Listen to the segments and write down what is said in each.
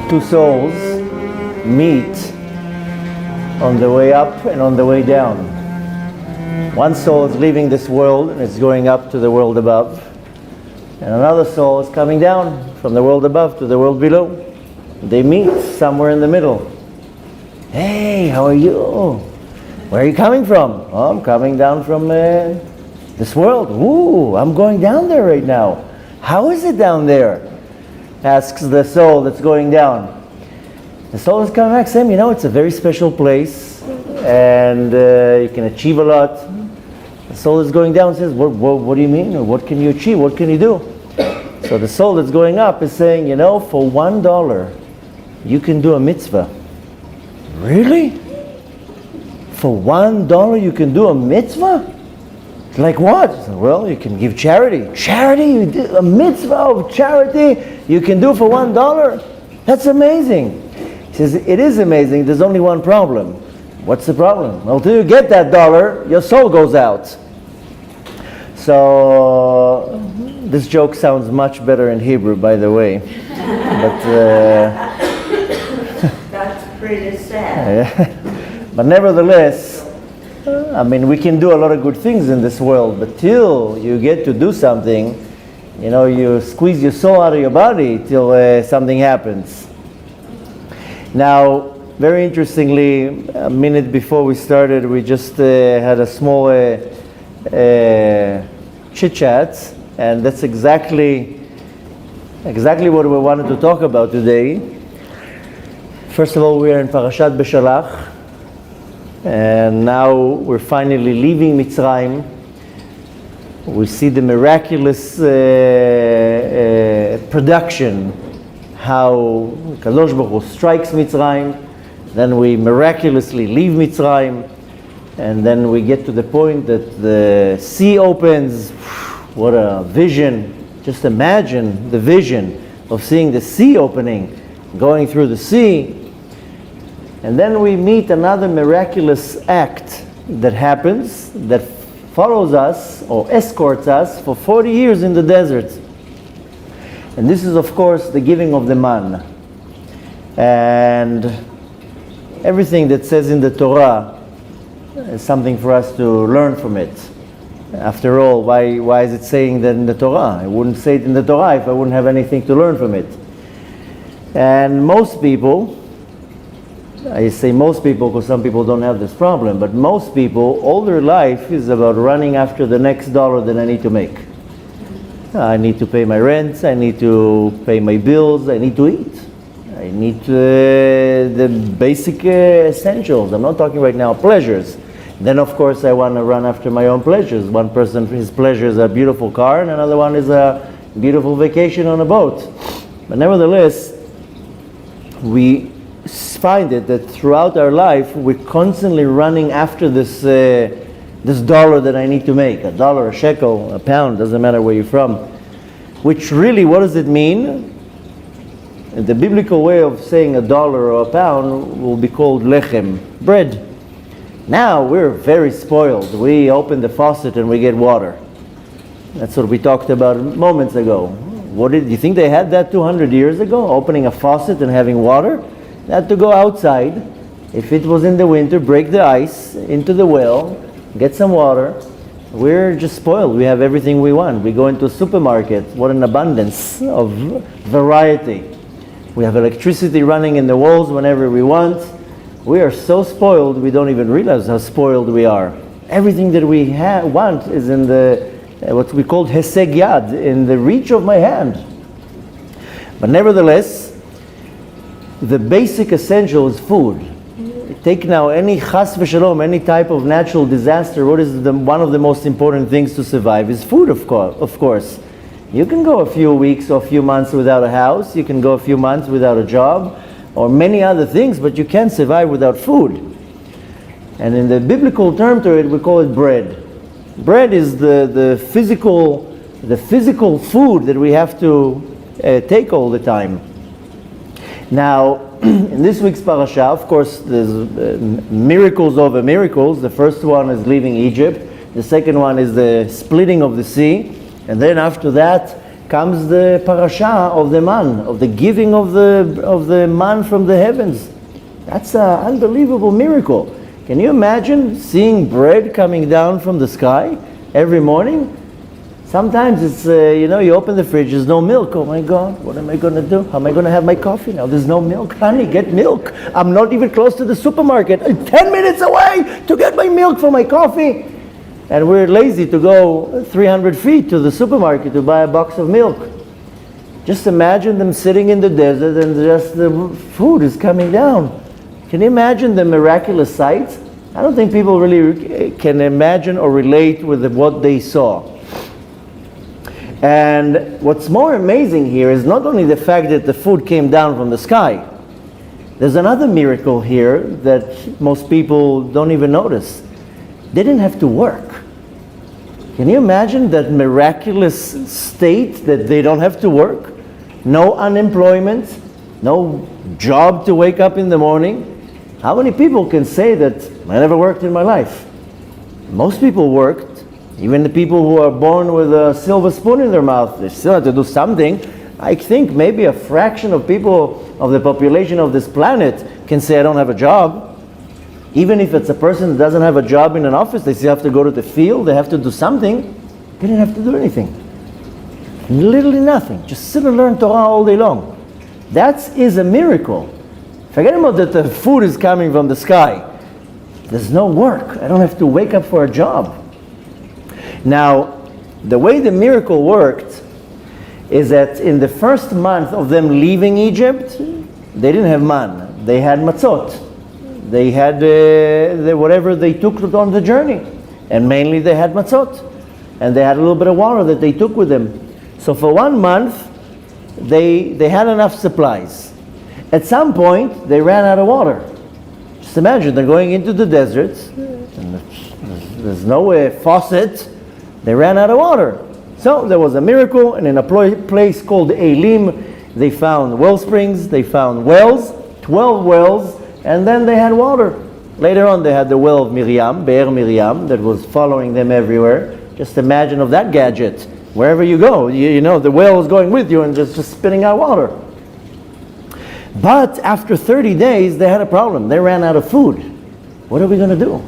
two souls meet on the way up and on the way down. One soul is leaving this world and it's going up to the world above, and another soul is coming down from the world above to the world below. They meet somewhere in the middle. Hey, how are you? Where are you coming from? Oh, I'm coming down from this world. Ooh, I'm going down there right now. How is it down there? Asks the soul that's going down. The soul is coming back saying, it's a very special place and you can achieve a lot. The soul that's going down says, what do you mean? Or what can you achieve? What can you do? So the soul that's going up is saying, for $1 you can do a mitzvah. Really? For $1 you can do a mitzvah? Like what? Well, you can give charity. Charity? A mitzvah of charity you can do for $1? That's amazing. He says, it is amazing. There's only one problem. What's the problem? Well, till you get that $1, your soul goes out. So, this joke sounds much better in Hebrew, by the way. But that's pretty sad. But nevertheless, we can do a lot of good things in this world, but till you get to do something, you squeeze your soul out of your body till something happens. Now, very interestingly, a minute before we started, we just had a small chit-chat, and that's exactly what we wanted to talk about today. First of all, we are in Parashat Beshalach, and now we're finally leaving Mitzrayim. We see the miraculous production, how Kadosh Baruch Hu strikes Mitzrayim, then we miraculously leave Mitzrayim, and then we get to the point that the sea opens. What a vision. Just imagine the vision of seeing the sea opening, going through the sea. And then we meet another miraculous act that happens, that follows us or escorts us for 40 years in the desert. And this is, of course, the giving of the man. And everything that says in the Torah is something for us to learn from it. After all, why is it saying that in the Torah? I wouldn't say it in the Torah if I wouldn't have anything to learn from it. And most people, I say most people because some people don't have this problem, but most people, all their life is about running after the next dollar that I need to make. I need to pay my rent, I need to pay my bills, I need to eat. I need the basic essentials. I'm not talking right now pleasures. Then of course I want to run after my own pleasures. One person, his pleasure is a beautiful car, and another one is a beautiful vacation on a boat. But nevertheless, we find it that throughout our life we're constantly running after this dollar that I need to make. $1, a shekel, a pound, doesn't matter where you're from. Which really, what does it mean? The biblical way of saying $1 or a pound will be called lechem, bread. Now we're very spoiled. We open the faucet and we get water. That's what we talked about moments ago. You think they had that 200 years ago? Opening a faucet and having water? They had to go outside. If it was in the winter, break the ice into the well, get some water. We're just spoiled. We have everything we want. We go into a supermarket. What an abundance of variety. We have electricity running in the walls whenever we want. We are so spoiled, we don't even realize how spoiled we are. Everything that we want is in the, what we call heseg yad, in the reach of my hand. But nevertheless, the basic essential is food. Take now any chas v'shalom, any type of natural disaster, what is one of the most important things to survive is food, of course. You can go a few weeks or a few months without a house, you can go a few months without a job, or many other things, but you can't survive without food. And in the biblical term to it, we call it bread. Bread is the physical food that we have to take all the time. Now, in this week's parasha, of course, there's miracles over miracles. The first one is leaving Egypt. The second one is the splitting of the sea. And then after that, comes the parasha of the man, of the giving of the man from the heavens. That's an unbelievable miracle. Can you imagine seeing bread coming down from the sky every morning? Sometimes it's, you open the fridge, there's no milk. Oh my God, what am I going to do? How am I going to have my coffee now? There's no milk. Honey, get milk. I'm not even close to the supermarket. I'm 10 minutes away to get my milk for my coffee. And we're lazy to go 300 feet to the supermarket to buy a box of milk. Just imagine them sitting in the desert and just the food is coming down. Can you imagine the miraculous sights? I don't think people really can imagine or relate with what they saw. And what's more amazing here is not only the fact that the food came down from the sky. There's another miracle here that most people don't even notice. They didn't have to work. Can you imagine that miraculous state that they don't have to work? No unemployment, no job to wake up in the morning. How many people can say that I never worked in my life? Most people worked. Even the people who are born with a silver spoon in their mouth, they still have to do something. I think maybe a fraction of people of the population of this planet can say I don't have a job. Even if it's a person that doesn't have a job in an office, they still have to go to the field, they have to do something. They didn't have to do anything. Literally nothing. Just sit and learn Torah all day long. That is a miracle. Forget about that the food is coming from the sky. There's no work. I don't have to wake up for a job. Now, the way the miracle worked is that in the first month of them leaving Egypt, they didn't have man. They had matzot. They had whatever they took on the journey. And mainly they had matzot. And they had a little bit of water that they took with them. So for 1 month, they had enough supplies. At some point, they ran out of water. Just imagine, they're going into the desert, and there's no faucet. They ran out of water. So there was a miracle, and in a place called Elim, they found well springs, they found wells, 12 wells, and then they had water. Later on, they had the well of Miriam, Be'er Miriam, that was following them everywhere. Just imagine of that gadget. Wherever you go, you know, the well is going with you and just spitting out water. But after 30 days, they had a problem. They ran out of food. What are we going to do?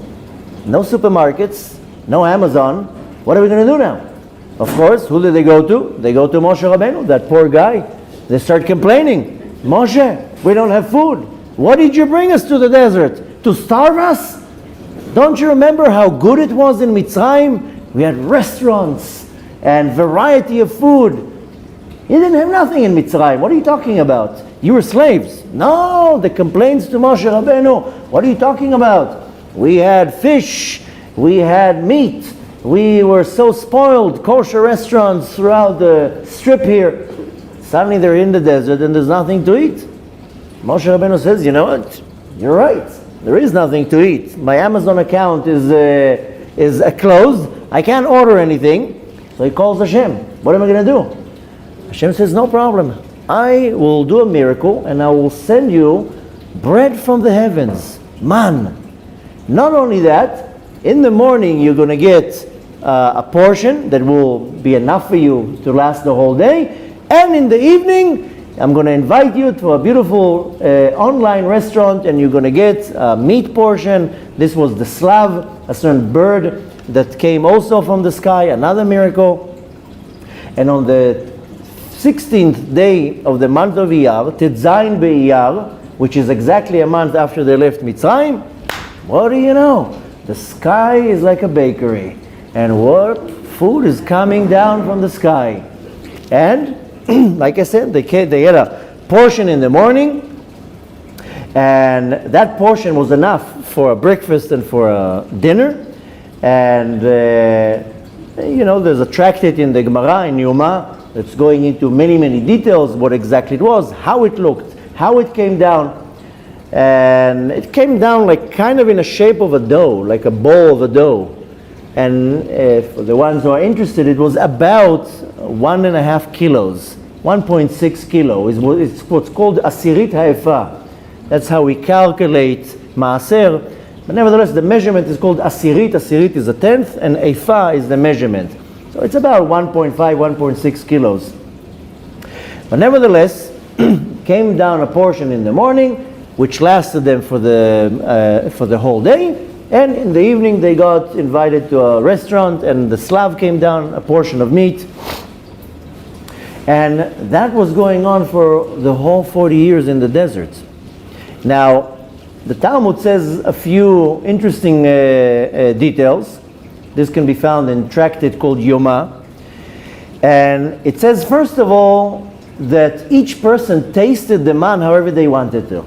No supermarkets, no Amazon. What are we going to do now? Of course, who did they go to? They go to Moshe Rabbeinu, that poor guy. They start complaining. Moshe, we don't have food. What did you bring us to the desert? To starve us? Don't you remember how good it was in Mitzrayim? We had restaurants and variety of food. You didn't have nothing in Mitzrayim. What are you talking about? You were slaves. No, the complaints to Moshe Rabbeinu. What are you talking about? We had fish. We had meat. We were so spoiled. Kosher restaurants throughout the strip here. Suddenly they're in the desert and there's nothing to eat. Moshe Rabbeinu says, you know what? You're right. There is nothing to eat. My Amazon account is closed. I can't order anything. So he calls Hashem. What am I going to do? Hashem says, no problem. I will do a miracle and I will send you bread from the heavens. Man. Not only that, in the morning you're going to get a portion that will be enough for you to last the whole day. And in the evening, I'm going to invite you to a beautiful online restaurant and you're going to get a meat portion. This was the slav, a certain bird that came also from the sky, another miracle. And on the 16th day of the month of Iyar, Tetzayin Be'Iyar, which is exactly a month after they left Mitzrayim, what do you know? The sky is like a bakery. And what food is coming down from the sky? And, like I said, they had a portion in the morning, and that portion was enough for a breakfast and for a dinner. And, there's a tractate in the Gemara, in Yoma, that's going into many, many details, what exactly it was, how it looked, how it came down. And it came down like kind of in a shape of a dough, like a bowl of a dough. And for the ones who are interested, it was about 1.5 kilos, 1.6 kilo. It's what's called asirit ha'efa. That's how we calculate maaser. But nevertheless, the measurement is called asirit. Asirit is a tenth, and efa is the measurement. So it's about 1.5, 1.6 kilos. But nevertheless, came down a portion in the morning, which lasted them for the whole day. And in the evening, they got invited to a restaurant, and the slav came down, a portion of meat. And that was going on for the whole 40 years in the desert. Now, the Talmud says a few interesting details. This can be found in a tractate called Yoma. And it says, first of all, that each person tasted the man however they wanted to.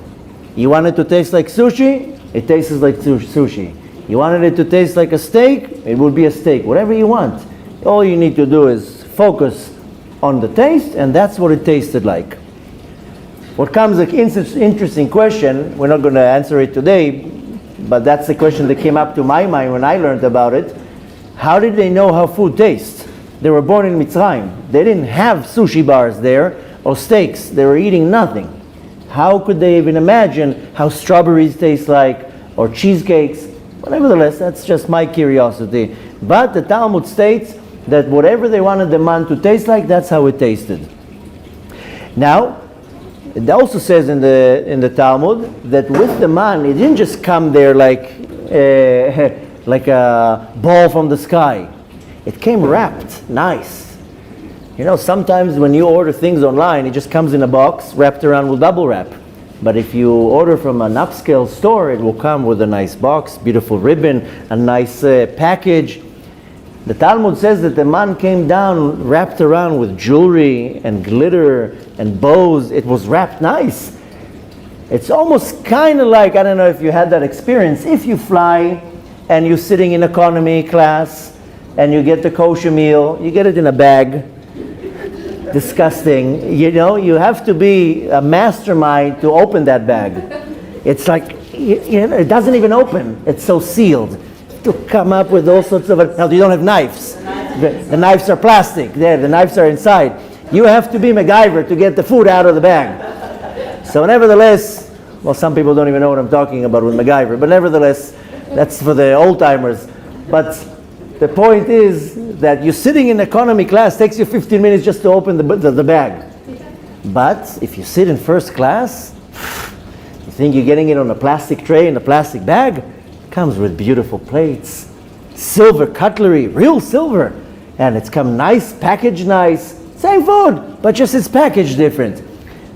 You want it to taste like sushi, it tastes like sushi. You wanted it to taste like a steak, it would be a steak. Whatever you want. All you need to do is focus on the taste, and that's what it tasted like. What comes an interesting question, we're not going to answer it today, but that's the question that came up to my mind when I learned about it. How did they know how food tastes? They were born in Mitzrayim. They didn't have sushi bars there or steaks. They were eating nothing. How could they even imagine how strawberries taste like or cheesecakes? But nevertheless, that's just my curiosity. But the Talmud states that whatever they wanted the man to taste like, that's how it tasted. Now, it also says in the Talmud that with the man, it didn't just come there like a ball from the sky. It came wrapped, nice. You know, sometimes when you order things online, it just comes in a box wrapped around with bubble wrap. But if you order from an upscale store, it will come with a nice box, beautiful ribbon, a nice package. The Talmud says that the man came down wrapped around with jewelry and glitter and bows. It was wrapped nice. It's almost kind of like, I don't know if you had that experience, if you fly and you're sitting in economy class and you get the kosher meal, you get it in a bag. Disgusting. You know, you have to be a mastermind to open that bag. It's like, you know, it doesn't even open. It's so sealed. To come up with all sorts of... Now, you don't have knives. The knives are plastic. There, the knives are inside. You have to be MacGyver to get the food out of the bag. So nevertheless, well, some people don't even know what I'm talking about with MacGyver, but nevertheless, that's for the old-timers. But the point is that you're sitting in economy class, takes you 15 minutes just to open the bag. But if you sit in first class, you think you're getting it on a plastic tray in a plastic bag? Comes with beautiful plates, silver cutlery, real silver. And it's come nice, packaged nice. Same food, but just it's packaged different.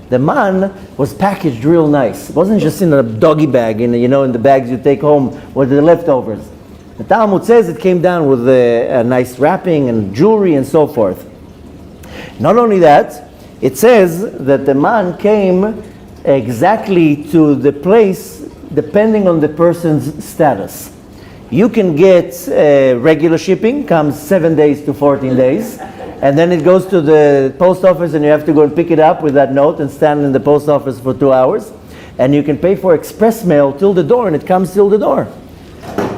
The man was packaged real nice. It wasn't just in a doggy bag, in the bags you take home with the leftovers. The Talmud says it came down with a nice wrapping and jewelry and so forth. Not only that, it says that the man came exactly to the place depending on the person's status. You can get regular shipping, comes 7 days to 14 days, and then it goes to the post office and you have to go and pick it up with that note and stand in the post office for 2 hours. And you can pay for express mail till the door, and it comes till the door.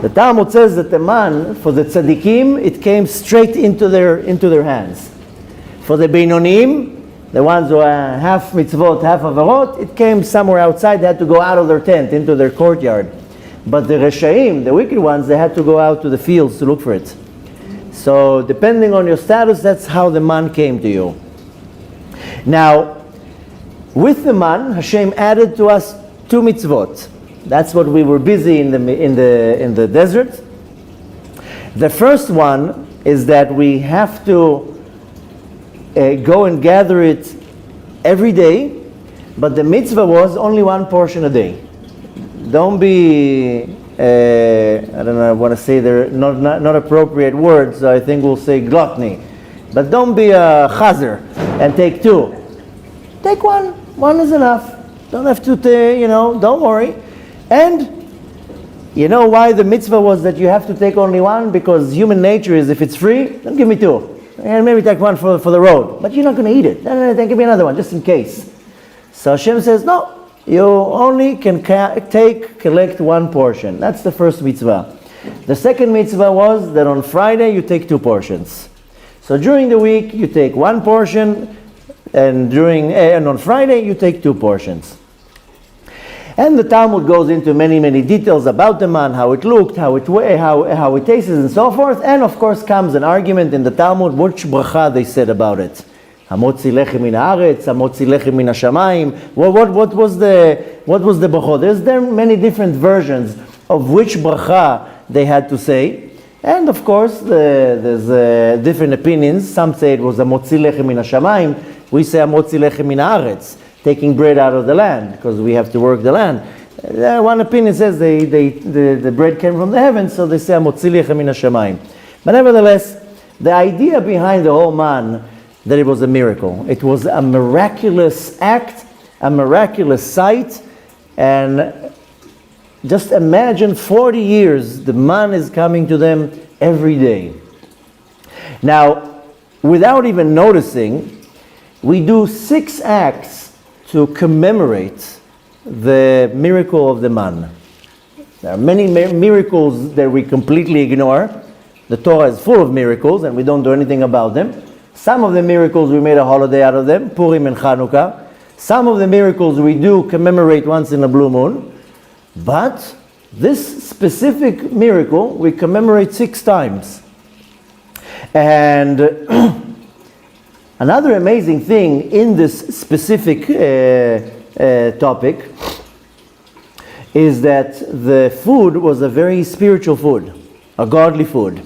The Talmud says that the man, for the tzaddikim, it came straight into their hands. For the beinonim, the ones who are half mitzvot, half avarot, it came somewhere outside. They had to go out of their tent, into their courtyard. But the reshaim, the wicked ones, they had to go out to the fields to look for it. So depending on your status, that's how the man came to you. Now, with the man, Hashem added to us 2 mitzvot. That's what we were busy in the desert. The first one is that we have to go and gather it every day, but the mitzvah was only 1 portion a day. Don't be, I don't know, I want to say they're not appropriate words, so I think we'll say gluttony. But don't be a chazer and take 2. Take 1. 1 is enough. Don't have to, don't worry. And you know why the mitzvah was that you have to take only 1? Because human nature is, if it's free, then give me 2. And maybe take 1 for the road. But you're not going to eat it. Then give me another one, just in case. So Hashem says, no, you only can collect 1 portion. That's the first mitzvah. The second mitzvah was that on Friday you take 2 portions. So during the week you take 1 portion, and on Friday you take 2 portions. And the Talmud goes into many, many details about the man, how it looked, how it tastes, and so forth. And of course comes an argument in the Talmud, which bracha they said about it. Hamotzi lechem min haaretz, hamotzi lechem min hashamayim. What was the brachot? There are many different versions of which bracha they had to say. And of course, there's different opinions. Some say it was hamotzi lechem min hashamayim. We say hamotzi lechem min haaretz, taking bread out of the land, because we have to work the land. One opinion says the bread came from the heavens, so they say hamotzi lechem min hashamayim. But nevertheless, the idea behind the whole man, that it was a miracle. It was a miraculous act, a miraculous sight, and just imagine 40 years the man is coming to them every day. Now, without even noticing, we do 6 acts to commemorate the miracle of the man. There are many miracles that we completely ignore. The Torah is full of miracles and we don't do anything about them. Some of the miracles we made a holiday out of them, Purim and Chanukah. Some of the miracles we do commemorate once in a blue moon. But this specific miracle we commemorate 6 times. And another amazing thing in this specific topic is that the food was a very spiritual food, a godly food.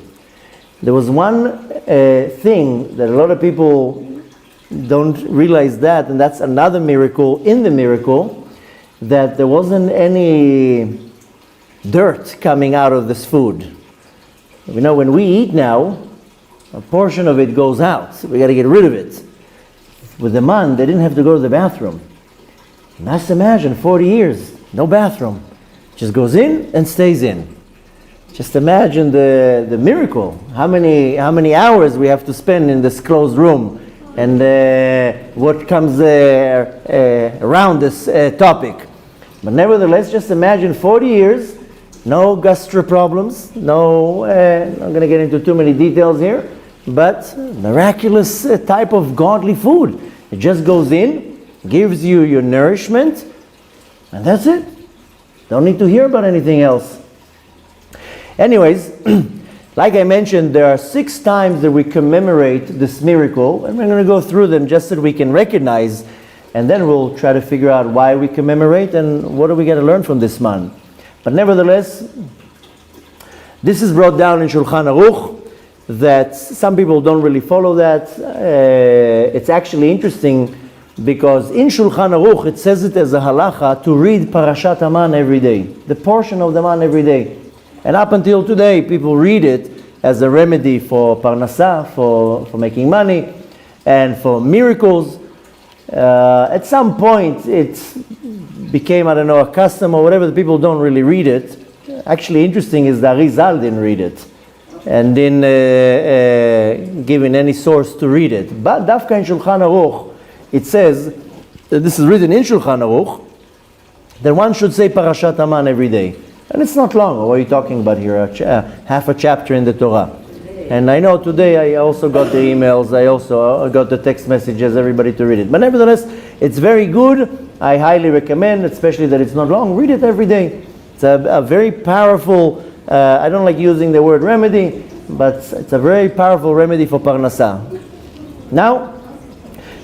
There was one thing that a lot of people don't realize that, and that's another miracle in the miracle, that there wasn't any dirt coming out of this food. You know, when we eat now, a portion of it goes out. So we got to get rid of it. With the man, they didn't have to go to the bathroom. Just imagine 40 years, no bathroom. Just goes in and stays in. Just imagine the miracle. How many hours we have to spend in this closed room, and what comes around this topic. But nevertheless, just imagine 40 years, no gastro problems, no. I'm not going to get into too many details here, but miraculous type of godly food. It just goes in, gives you your nourishment, and that's it. Don't need to hear about anything else. Anyways, like I mentioned, there are 6 times that we commemorate this miracle, and we're going to go through them just so that we can recognize, and then we'll try to figure out why we commemorate and what do we got to learn from this man. But nevertheless, this is brought down in Shulchan Aruch, that some people don't really follow that. It's actually interesting because in Shulchan Aruch it says it as a halacha to read Parashat Haman every day, the portion of the man every day. And up until today, people read it as a remedy for parnasah, for making money, and for miracles. At some point, it became, a custom or whatever. The people don't really read it. Actually, interesting is that Arizal didn't read it, and didn't give in any source to read it. But Dafka in Shulchan Aruch, it says, this is written in Shulchan Aruch, that one should say Parashat Haman every day. And it's not long. What are you talking about here? Half a chapter in the Torah. And I know today I also got the emails, I also got the text messages, everybody to read it. But nevertheless, it's very good. I highly recommend, especially that it's not long. Read it every day. It's a very powerful, I don't like using the word remedy, but it's a very powerful remedy for parnasah. Now,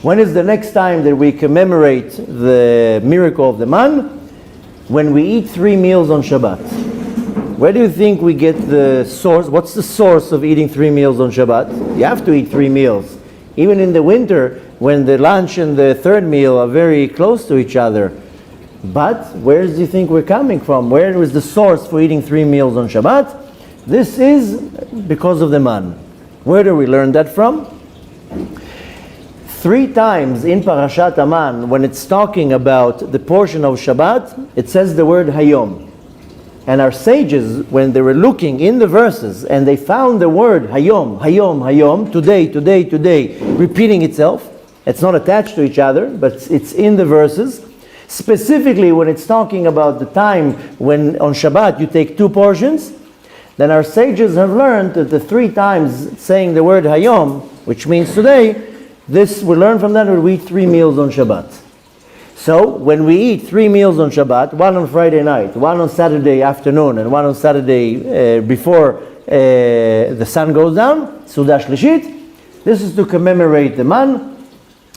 when is the next time that we commemorate the miracle of the man? When we eat 3 meals on Shabbat. Where do you think we get the source? What's the source of eating 3 meals on Shabbat? You have to eat 3 meals. Even in the winter, when the lunch and the third meal are very close to each other. But where do you think we're coming from? Where is the source for eating 3 meals on Shabbat? This is because of the man. Where do we learn that from? 3 times in Parashat Haman, when it's talking about the portion of Shabbat, it says the word Hayom. And our sages, when they were looking in the verses, and they found the word Hayom, Hayom, Hayom, today, today, today, repeating itself. It's not attached to each other, but it's in the verses. Specifically, when it's talking about the time when on Shabbat you take 2 portions, then our sages have learned that the 3 times saying the word Hayom, which means today, this we learn from that when we eat 3 meals on Shabbat. So when we eat 3 meals on Shabbat, 1 on Friday night, 1 on Saturday afternoon, and 1 on Saturday before the sun goes down, Sudah Shlishit, this is to commemorate the man.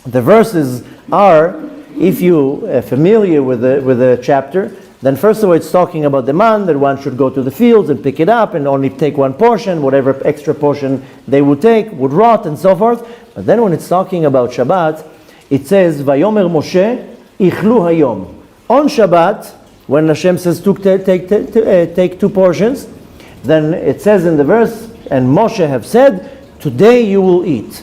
The verses are, if you are familiar with the chapter, then first of all it's talking about the man, that one should go to the fields and pick it up and only take one portion, whatever extra portion they would take would rot and so forth. But then when it's talking about Shabbat, it says, Vayomer Moshe, Ichlu Hayom. On Shabbat, when Hashem says take 2 portions, then it says in the verse, and Moshe have said, today you will eat.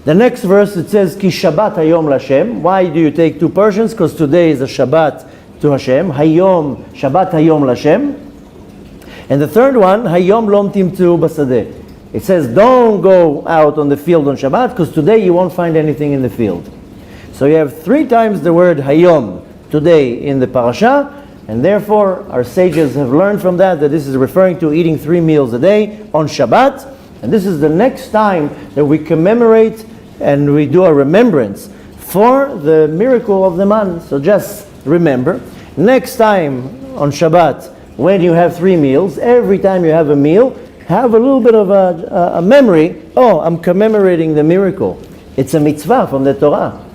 The next verse it says, Ki Shabbat Hayom Lashem. Why do you take 2 portions? Because today is a Shabbat to Hashem. Hayom, Shabbat Hayom Lashem. And the third one, Hayom Lom Timtu Basadeh. It says, don't go out on the field on Shabbat, because today you won't find anything in the field. So you have 3 times the word Hayom today in the parasha, and therefore our sages have learned from that this is referring to eating 3 meals a day on Shabbat. And this is the next time that we commemorate and we do a remembrance for the miracle of the man. So just remember, next time on Shabbat, when you have 3 meals, every time you have a meal, have a little bit of a memory. Oh, I'm commemorating the miracle. It's a mitzvah from the Torah.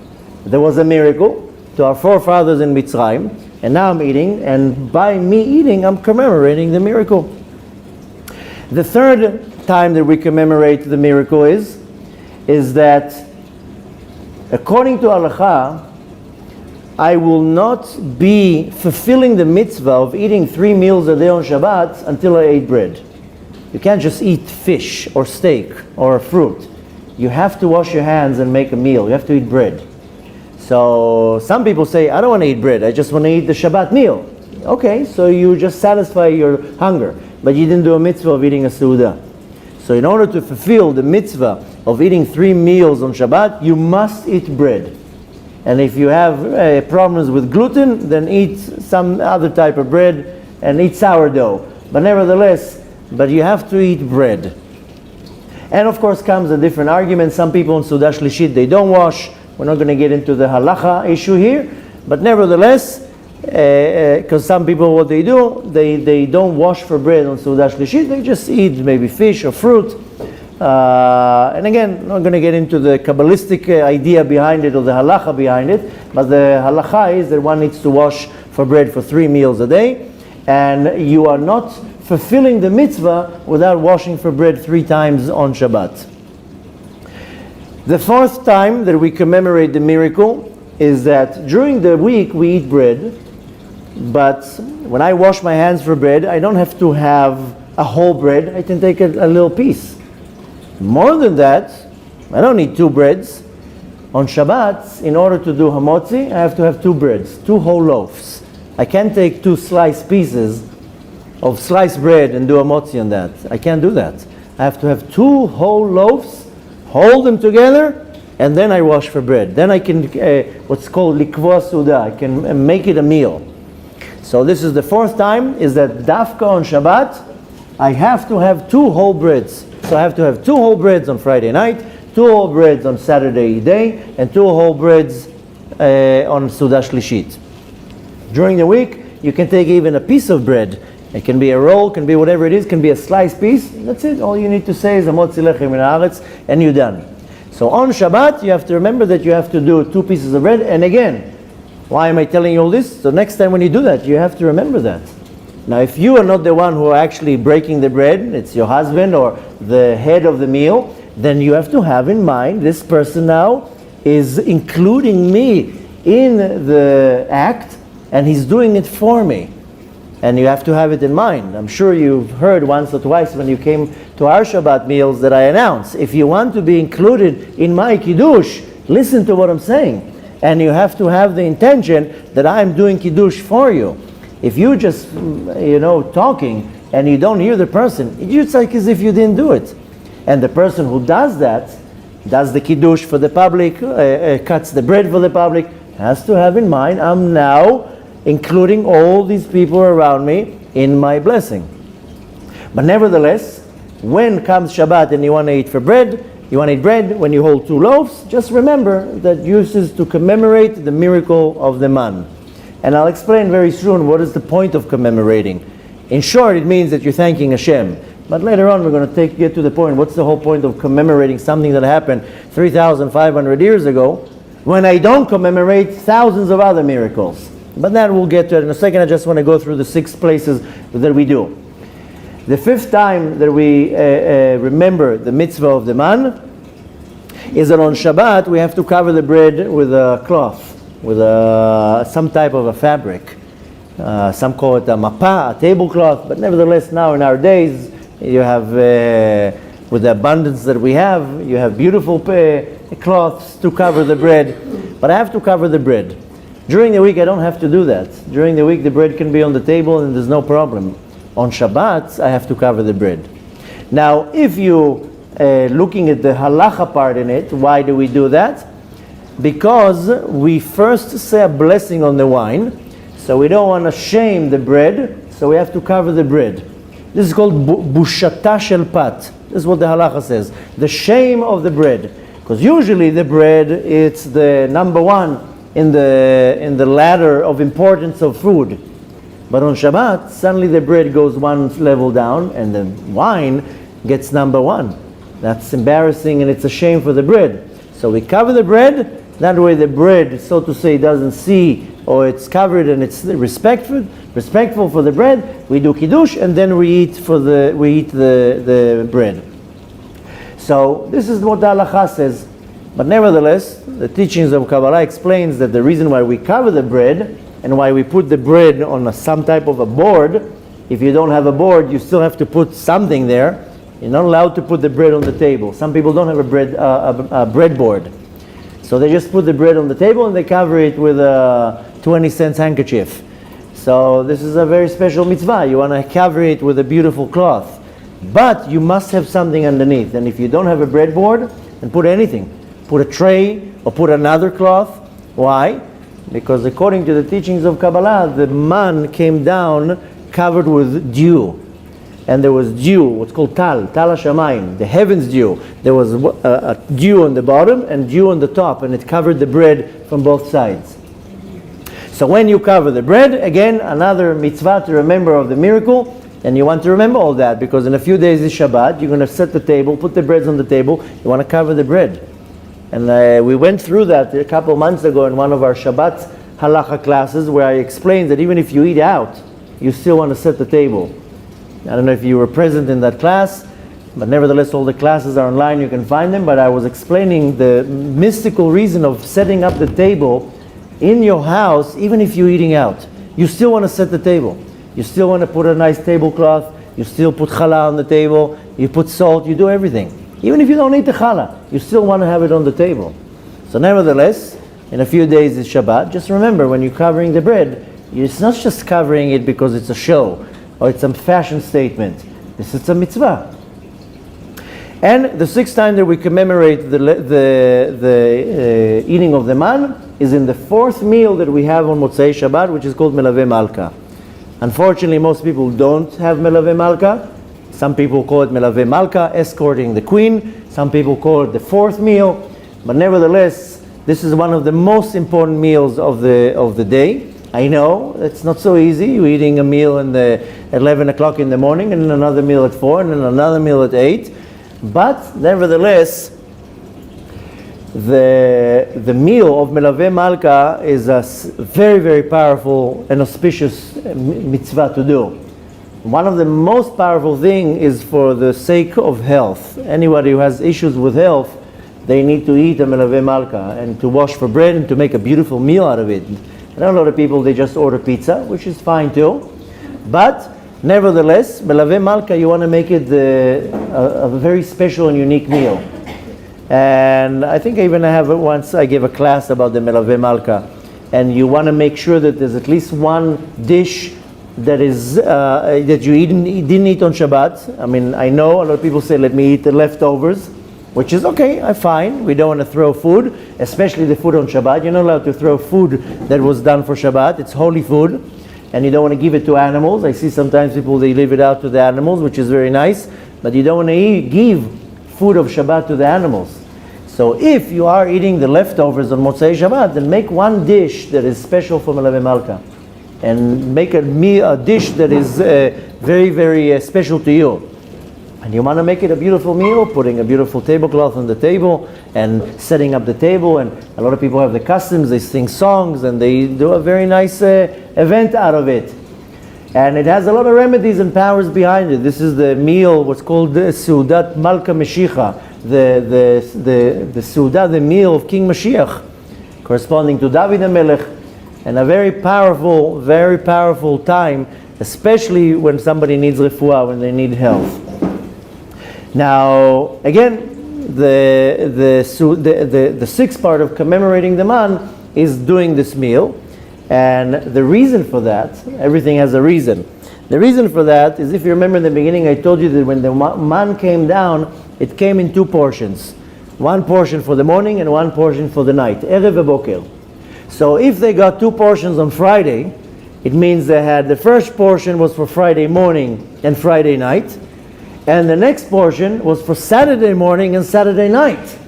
There was a miracle to our forefathers in Mitzrayim, and now I'm eating, and by me eating, I'm commemorating the miracle. The third time that we commemorate the miracle is that according to Halacha, I will not be fulfilling the mitzvah of eating 3 meals a day on Shabbat until I ate bread. You can't just eat fish or steak or fruit. You have to wash your hands and make a meal. You have to eat bread. So some people say, I don't want to eat bread, I just want to eat the Shabbat meal. Okay, so you just satisfy your hunger, but you didn't do a mitzvah of eating a Seudah. So in order to fulfill the mitzvah of eating 3 meals on Shabbat, you must eat bread. And if you have problems with gluten, then eat some other type of bread and eat sourdough. But nevertheless, you have to eat bread. And of course comes a different argument. Some people in Seudah Shlishit, they don't wash. We're not going to get into the halacha issue here. But nevertheless, because some people, what they do, they don't wash for bread on Seudah Shlishit. They just eat maybe fish or fruit. And again, I'm not going to get into the Kabbalistic idea behind it or the halacha behind it. But the halacha is that one needs to wash for bread for 3 meals a day. And you are not fulfilling the mitzvah without washing for bread 3 times on Shabbat. The 4th time that we commemorate the miracle is that during the week we eat bread, but when I wash my hands for bread, I don't have to have a whole bread. I can take a little piece. More than that, I don't need 2 breads. On Shabbat, in order to do hamotzi, I have to have 2 breads, 2 whole loaves. I can't take 2 sliced pieces of sliced bread and do hamotzi on that. I can't do that. I have to have 2 whole loaves, hold them together, and then I wash for bread. Then I can, what's called likvoa suda, I can make it a meal. So this is the 4th time, is that dafka on Shabbat, I have to have 2 whole breads. So I have to have 2 whole breads on Friday night, 2 whole breads on Saturday day, and 2 whole breads on Seudah Shlishit. During the week, you can take even a piece of bread. It can be a roll, can be whatever it is, can be a sliced piece. That's it. All you need to say is Hamotzi lechem min haaretz, and you're done. So on Shabbat, you have to remember that you have to do 2 pieces of bread. And again, why am I telling you all this? So next time when you do that, you have to remember that. Now, if you are not the one who are actually breaking the bread, it's your husband or the head of the meal, then you have to have in mind, this person now is including me in the act, and he's doing it for me. And you have to have it in mind. I'm sure you've heard once or twice when you came to our Shabbat meals that I announce, if you want to be included in my Kiddush, listen to what I'm saying. And you have to have the intention that I'm doing Kiddush for you. If you just, talking and you don't hear the person, it's like as if you didn't do it. And the person who does that, does the Kiddush for the public, cuts the bread for the public, has to have in mind, I'm now including all these people around me in my blessing. But nevertheless, when comes Shabbat and you want to eat bread, when you hold 2 loaves, just remember that uses to commemorate the miracle of the man. And I'll explain very soon what is the point of commemorating. In short, it means that you're thanking Hashem. But later on, we're going to get to the point, what's the whole point of commemorating something that happened 3,500 years ago? when I don't commemorate thousands of other miracles. But that we'll get to it in a second. I just want to go through the 6 places that we do. The 5th time that we remember the mitzvah of the man is that on Shabbat we have to cover the bread with a cloth, with some type of a fabric. Some call it a mapa, a tablecloth, but nevertheless now in our days you have, with the abundance that we have, you have beautiful cloths to cover the bread. But I have to cover the bread. During the week I don't have to do that. During the week the bread can be on the table and there's no problem. On Shabbat I have to cover the bread. Now if you looking at the halacha part in it, why do we do that? Because we first say a blessing on the wine, so we don't want to shame the bread, so we have to cover the bread. This is called bushata shel pat. This is what the halacha says. The shame of the bread. Because usually the bread, it's the number one in the ladder of importance of food. But on Shabbat, suddenly the bread goes one level down and the wine gets number one. That's embarrassing and it's a shame for the bread. So we cover the bread, that way the bread, so to say, doesn't see, or it's covered and it's respectful for the bread. We do kiddush and then we eat the bread. So this is what the halacha says. But nevertheless, the teachings of Kabbalah explains that the reason why we cover the bread and why we put the bread on some type of a board, if you don't have a board, you still have to put something there. You're not allowed to put the bread on the table. Some people don't have a breadboard. So they just put the bread on the table and they cover it with a 20-cent handkerchief. So this is a very special mitzvah. You want to cover it with a beautiful cloth. But you must have something underneath. And if you don't have a breadboard, then put anything. Put a tray or put another cloth. Why? Because according to the teachings of Kabbalah, the man came down covered with dew. And there was dew, what's called tal hashamayim, the heavens dew. There was a dew on the bottom and dew on the top, and it covered the bread from both sides. So when you cover the bread, again, another mitzvah to remember of the miracle, and you want to remember all that, because in a few days is Shabbat, you're going to set the table, put the breads on the table, you want to cover the bread. And we went through that a couple of months ago in one of our Shabbat halacha classes, where I explained that even if you eat out, you still want to set the table. I don't know if you were present in that class, but nevertheless all the classes are online, you can find them. But I was explaining the mystical reason of setting up the table in your house, even if you're eating out. You still want to set the table. You still want to put a nice tablecloth, you still put challah on the table, you put salt, you do everything. Even if you don't eat the challah, you still want to have it on the table. So nevertheless, in a few days is Shabbat. Just remember, when you're covering the bread, it's not just covering it because it's a show, or it's some fashion statement. This is a mitzvah. And the 6th time that we commemorate the eating of the man is in the 4th meal that we have on Motzei Shabbat, which is called Melaveh Malka. Unfortunately, most people don't have Melaveh Malka. Some people call it Melaveh Malka, escorting the queen. Some people call it the 4th meal. But nevertheless, this is one of the most important meals of the day. I know it's not so easy. You're eating a meal at 11 o'clock in the morning, and then another meal at 4, and then another meal at 8. But nevertheless, the meal of Melaveh Malka is a very, very powerful and auspicious mitzvah to do. One of the most powerful things is for the sake of health. Anybody who has issues with health, they need to eat a Melaveh Malka and to wash for bread and to make a beautiful meal out of it. I know a lot of people, they just order pizza, which is fine too. But nevertheless, Melaveh Malka, you want to make it a very special and unique meal. And I think once I gave a class about the Melaveh Malka. And you want to make sure that there's at least one dish that is that you didn't eat on Shabbat. I mean, I know a lot of people say, let me eat the leftovers, which is okay, fine. We don't want to throw food, especially the food on Shabbat. You're not allowed to throw food that was done for Shabbat. It's holy food, and you don't want to give it to animals. I see sometimes people, they leave it out to the animals, which is very nice, but you don't want to give food of Shabbat to the animals. So if you are eating the leftovers on Motzei Shabbat, then make one dish that is special for Melaveh Malka, and make a dish that is very, very special to you. and you want to make it a beautiful meal, putting a beautiful tablecloth on the table and setting up the table. And a lot of people have the customs, they sing songs and they do a very nice event out of it. And it has a lot of remedies and powers behind it. This is the meal, what's called the Seudat Malka Mashiach, the Seudah, the meal of King Mashiach, corresponding to David HaMelech, and a very powerful time, especially when somebody needs refuah, when they need health. Now, again, the sixth part of commemorating the man is doing this meal. And the reason for that, everything has a reason. The reason for that is, if you remember in the beginning, I told you that when the man came down, it came in two portions. One portion for the morning and one portion for the night. Erev v'boker. So if they got two portions on Friday, it means they had, the first portion was for Friday morning and Friday night, and the next portion was for Saturday morning and Saturday night.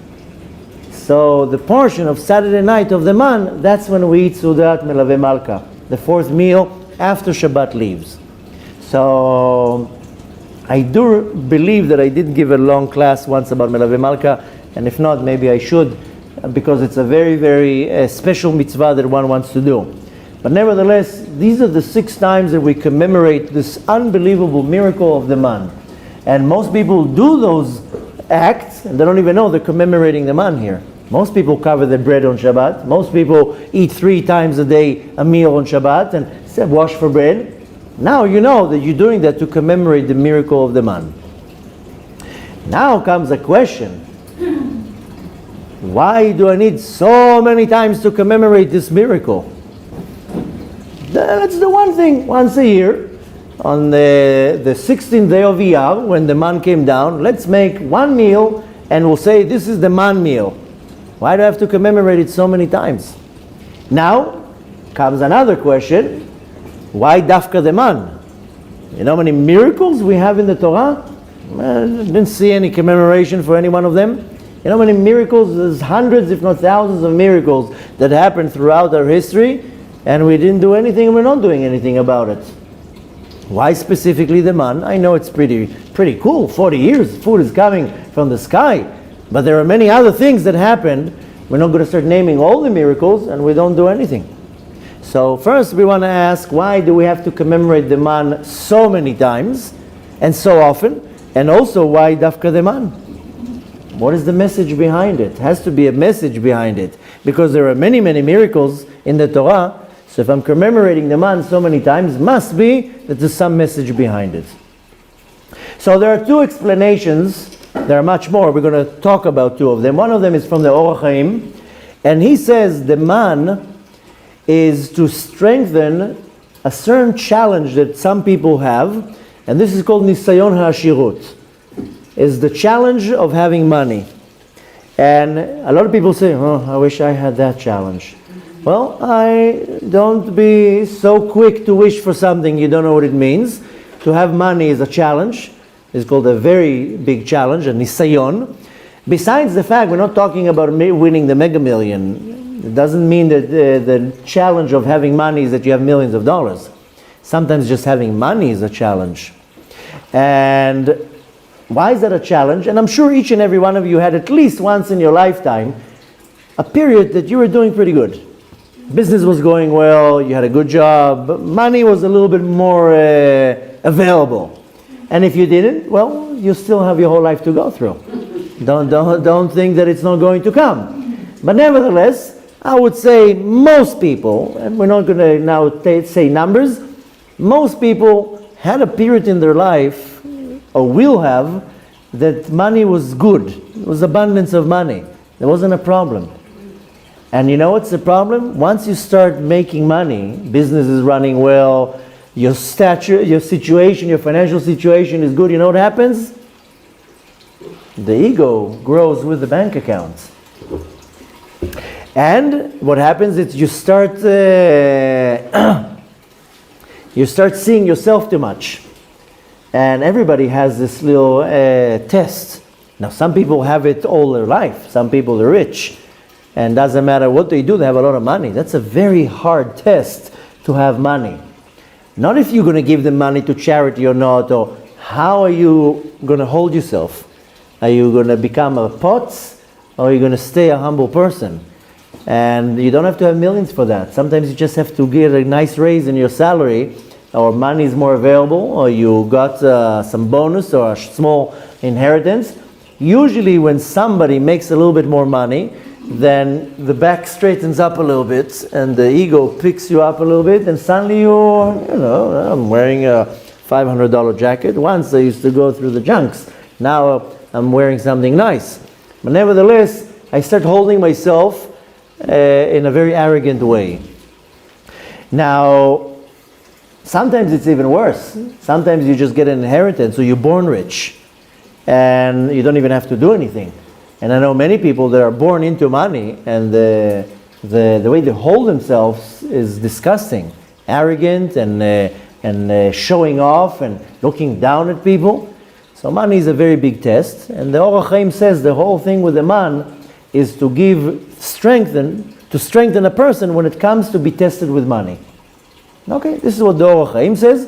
So the portion of Saturday night of the man, that's when we eat Sudat Melave Malka, the fourth meal after Shabbat leaves. So I do believe that I did give a long class once about Melave Malka, and if not, maybe I should, because it's a very, very special mitzvah that one wants to do. But nevertheless, these are the 6 times that we commemorate this unbelievable miracle of the man. And most people do those acts, and they don't even know they're commemorating the man here. Most people cover their bread on Shabbat. Most people eat 3 times a day a meal on Shabbat and say, wash for bread. Now you know that you're doing that to commemorate the miracle of the man. Now comes a question. Why do I need so many times to commemorate this miracle? That's the one thing. Once a year, on the 16th day of Iyar, when the man came down, let's make one meal and we'll say this is the man meal. Why do I have to commemorate it so many times? Now comes another question. Why dafka the man? You know how many miracles we have in the Torah? I didn't see any commemoration for any one of them. You know how many miracles? There's hundreds, if not thousands of miracles that happened throughout our history, and we didn't do anything and we're not doing anything about it. Why specifically the man? I know it's pretty cool. 40 years, food is coming from the sky. But there are many other things that happened. We're not going to start naming all the miracles, and we don't do anything. So first we want to ask, why do we have to commemorate the man so many times and so often? And also, why dafka the man? What is the message behind it? It has to be a message behind it, because there are many, many miracles in the Torah. So if I'm commemorating the man so many times, must be that there's some message behind it. So there are 2 explanations. There are much more. We're going to talk about 2 of them. One of them is from the Orach Chaim, and he says the man is to strengthen a certain challenge that some people have, and this is called Nisayon HaAshirut, is the challenge of having money. And a lot of people say, oh, I wish I had that challenge. Well, don't be so quick to wish for something you don't know what it means. To have money is a challenge. It's called a very big challenge, a nisayon. Besides the fact, we're not talking about winning the Mega Million. It doesn't mean that the challenge of having money is that you have millions of dollars. Sometimes just having money is a challenge. And why is that a challenge? And I'm sure each and every one of you had at least once in your lifetime a period that you were doing pretty good. Business was going well, you had a good job, money was a little bit more available. And if you didn't, well, you still have your whole life to go through. Don't think that it's not going to come. But nevertheless, I would say most people, and we're not going to now say numbers, most people had a period in their life, or will have, that money was good. It was abundance of money. There wasn't a problem. And you know what's the problem? Once you start making money, business is running well, your situation, your financial situation is good, you know what happens? The ego grows with the bank accounts. And what happens is you start seeing yourself too much. And everybody has this little test. Now some people have it all their life. Some people are rich. And doesn't matter what they do, they have a lot of money. That's a very hard test to have money. Not if you're going to give them money to charity or not, or how are you going to hold yourself? Are you going to become a potz, or are you going to stay a humble person? And you don't have to have millions for that. Sometimes you just have to get a nice raise in your salary, or money is more available, or you got some bonus or a small inheritance. Usually when somebody makes a little bit more money, then the back straightens up a little bit and the ego picks you up a little bit, and suddenly I'm wearing a $500 jacket. Once I used to go through the junks. Now I'm wearing something nice. But nevertheless, I start holding myself in a very arrogant way. Now, sometimes it's even worse. Sometimes you just get an inheritance, so you're born rich, and you don't even have to do anything. And I know many people that are born into money, and the way they hold themselves is disgusting, arrogant, and showing off and looking down at people. So money is a very big test, and the Orach Chaim says the whole thing with the man is to strengthen a person when it comes to be tested with money. Okay, this is what the Orach Chaim says.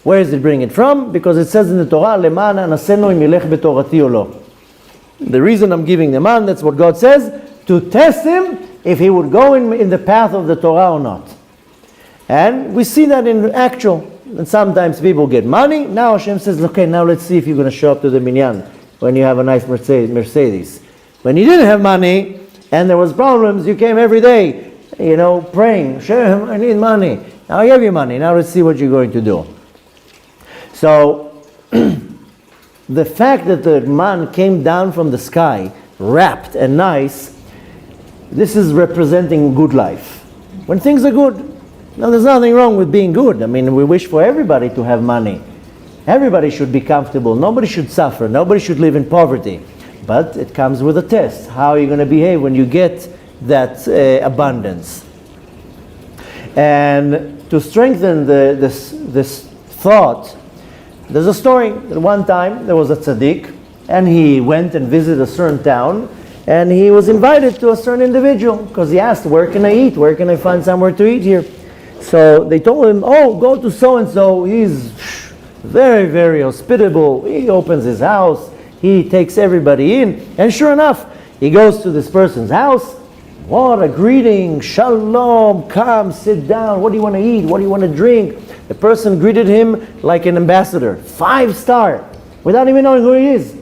Where does it bring it from? Because it says in the Torah, "Leman anasenu im yilech betorati o lo." The reason I'm giving the man, that's what God says, to test him if he would go in the path of the Torah or not. And we see that in actual. And sometimes people get money. Now Hashem says, okay, now let's see if you're going to show up to the minyan when you have a nice Mercedes. When you didn't have money and there was problems, you came every day, praying, Hashem, I need money. Now I have you money. Now let's see what you're going to do. So, the fact that the man came down from the sky, wrapped and nice, this is representing good life. When things are good, now there's nothing wrong with being good. I mean, we wish for everybody to have money. Everybody should be comfortable. Nobody should suffer. Nobody should live in poverty. But it comes with a test. How are you going to behave when you get that abundance? And to strengthen this thought, there's a story that one time there was a tzaddik, and he went and visited a certain town, and he was invited to a certain individual because he asked, where can I eat? Where can I find somewhere to eat here? So they told him, go to so-and-so. He's very, very hospitable. He opens his house. He takes everybody in. And sure enough, he goes to this person's house. What a greeting. Shalom. Come, sit down. What do you want to eat? What do you want to drink? The person greeted him like an ambassador, 5-star, without even knowing who he is.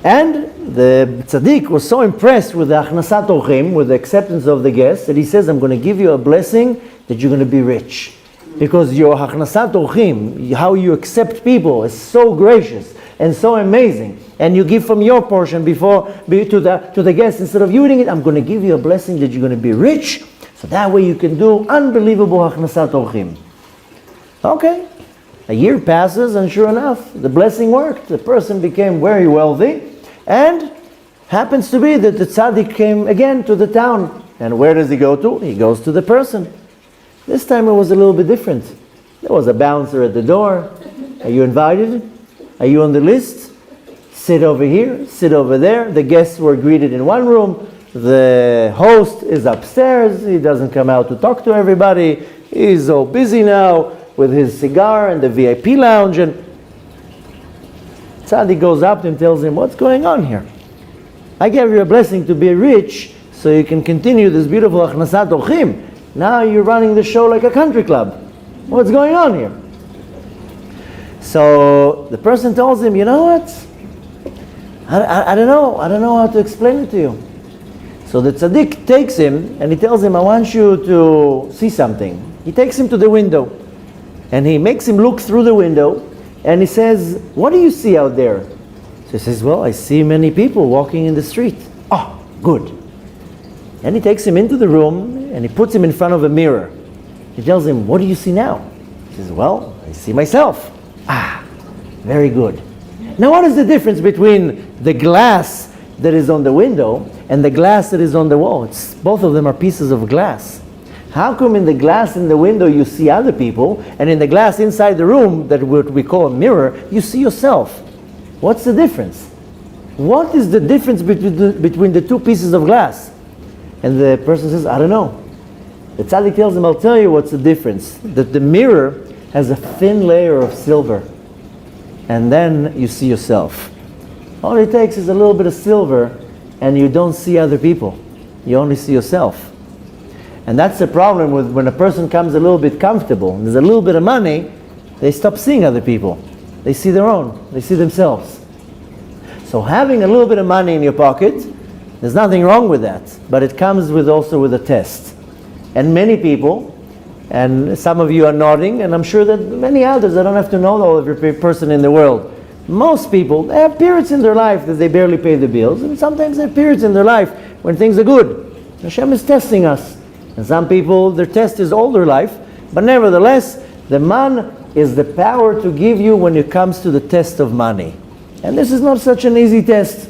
And the tzaddik was so impressed with the achnasat orchim, with the acceptance of the guests, that he says, I'm going to give you a blessing that you're going to be rich. Because your achnasat orchim, how you accept people, is so gracious and so amazing. And you give from your portion to the guests instead of you eating it. I'm going to give you a blessing that you're going to be rich. So that way you can do unbelievable achnasat orchim. Okay, a year passes, and sure enough, the blessing worked. The person became very wealthy, and happens to be that the tzaddik came again to the town. And where does he go to? He goes to the person. This time it was a little bit different. There was a bouncer at the door. Are you invited? Are you on the list? Sit over here, sit over there. The guests were greeted in one room. The host is upstairs. He doesn't come out to talk to everybody. He's all busy now with his cigar and the VIP lounge. And tzaddik goes up to him and tells him, what's going on here? I gave you a blessing to be rich so you can continue this beautiful achnasat orchim. Now you're running the show like a country club. What's going on here? So the person tells him, you know what? I don't know. I don't know how to explain it to you. So the tzaddik takes him and he tells him, I want you to see something. He takes him to the window and he makes him look through the window and he says, what do you see out there? So he says, well, I see many people walking in the street. Oh, good. And he takes him into the room and he puts him in front of a mirror. He tells him, what do you see now? He says, well, I see myself. Ah, very good. Now what is the difference between the glass that is on the window and the glass that is on the wall? Both of them are pieces of glass. How come in the glass in the window you see other people, and in the glass inside the room, that what we call a mirror, you see yourself? What's the difference? What is the difference between the two pieces of glass? And the person says, I don't know. The tzaddik tells him, I'll tell you what's the difference. That the mirror has a thin layer of silver. and then you see yourself. All it takes is a little bit of silver, and you don't see other people. You only see yourself. And that's the problem with when a person comes a little bit comfortable, and there's a little bit of money, they stop seeing other people. They see their own. They see themselves. So having a little bit of money in your pocket, there's nothing wrong with that. But it comes also with a test. And many people, and some of you are nodding, and I'm sure that many others, I don't have to know all every person in the world. Most people, they have periods in their life that they barely pay the bills, and sometimes they have periods in their life when things are good. Hashem is testing us. And some people, their test is all their life, but nevertheless, the man is the power to give you when it comes to the test of money. And this is not such an easy test.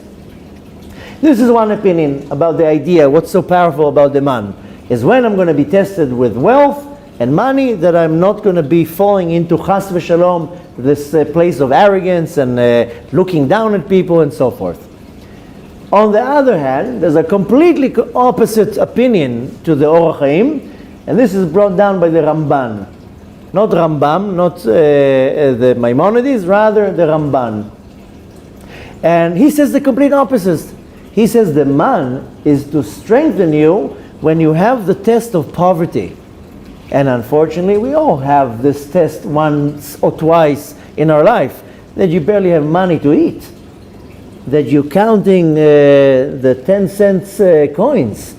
This is one opinion about the idea, what's so powerful about the man, is when I'm going to be tested with wealth and money, that I'm not going to be falling into chas v'shalom, this place of arrogance and looking down at people and so forth. On the other hand, there's a completely opposite opinion to the Orach Chaim, and this is brought down by the Ramban. Not Rambam, not the Maimonides, rather the Ramban. And he says the complete opposite. He says the man is to strengthen you when you have the test of poverty. And unfortunately, we all have this test once or twice in our life, that you barely have money to eat, that you're counting the 10 cents coins,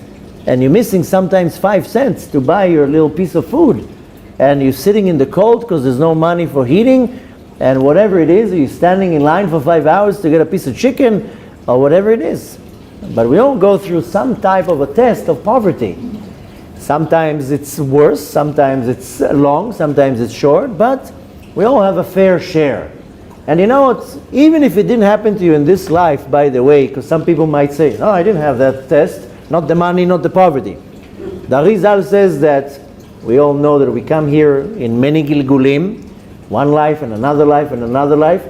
and you're missing sometimes 5 cents to buy your little piece of food, and you're sitting in the cold because there's no money for heating, and whatever it is, you're standing in line for 5 hours to get a piece of chicken, or whatever it is. But we all go through some type of a test of poverty. Sometimes it's worse, sometimes it's long, sometimes it's short, but we all have a fair share. And you know what, even if it didn't happen to you in this life, by the way, because some people might say, no, I didn't have that test, not the money, not the poverty. The Arizal says that we all know that we come here in many gilgulim, one life and another life and another life.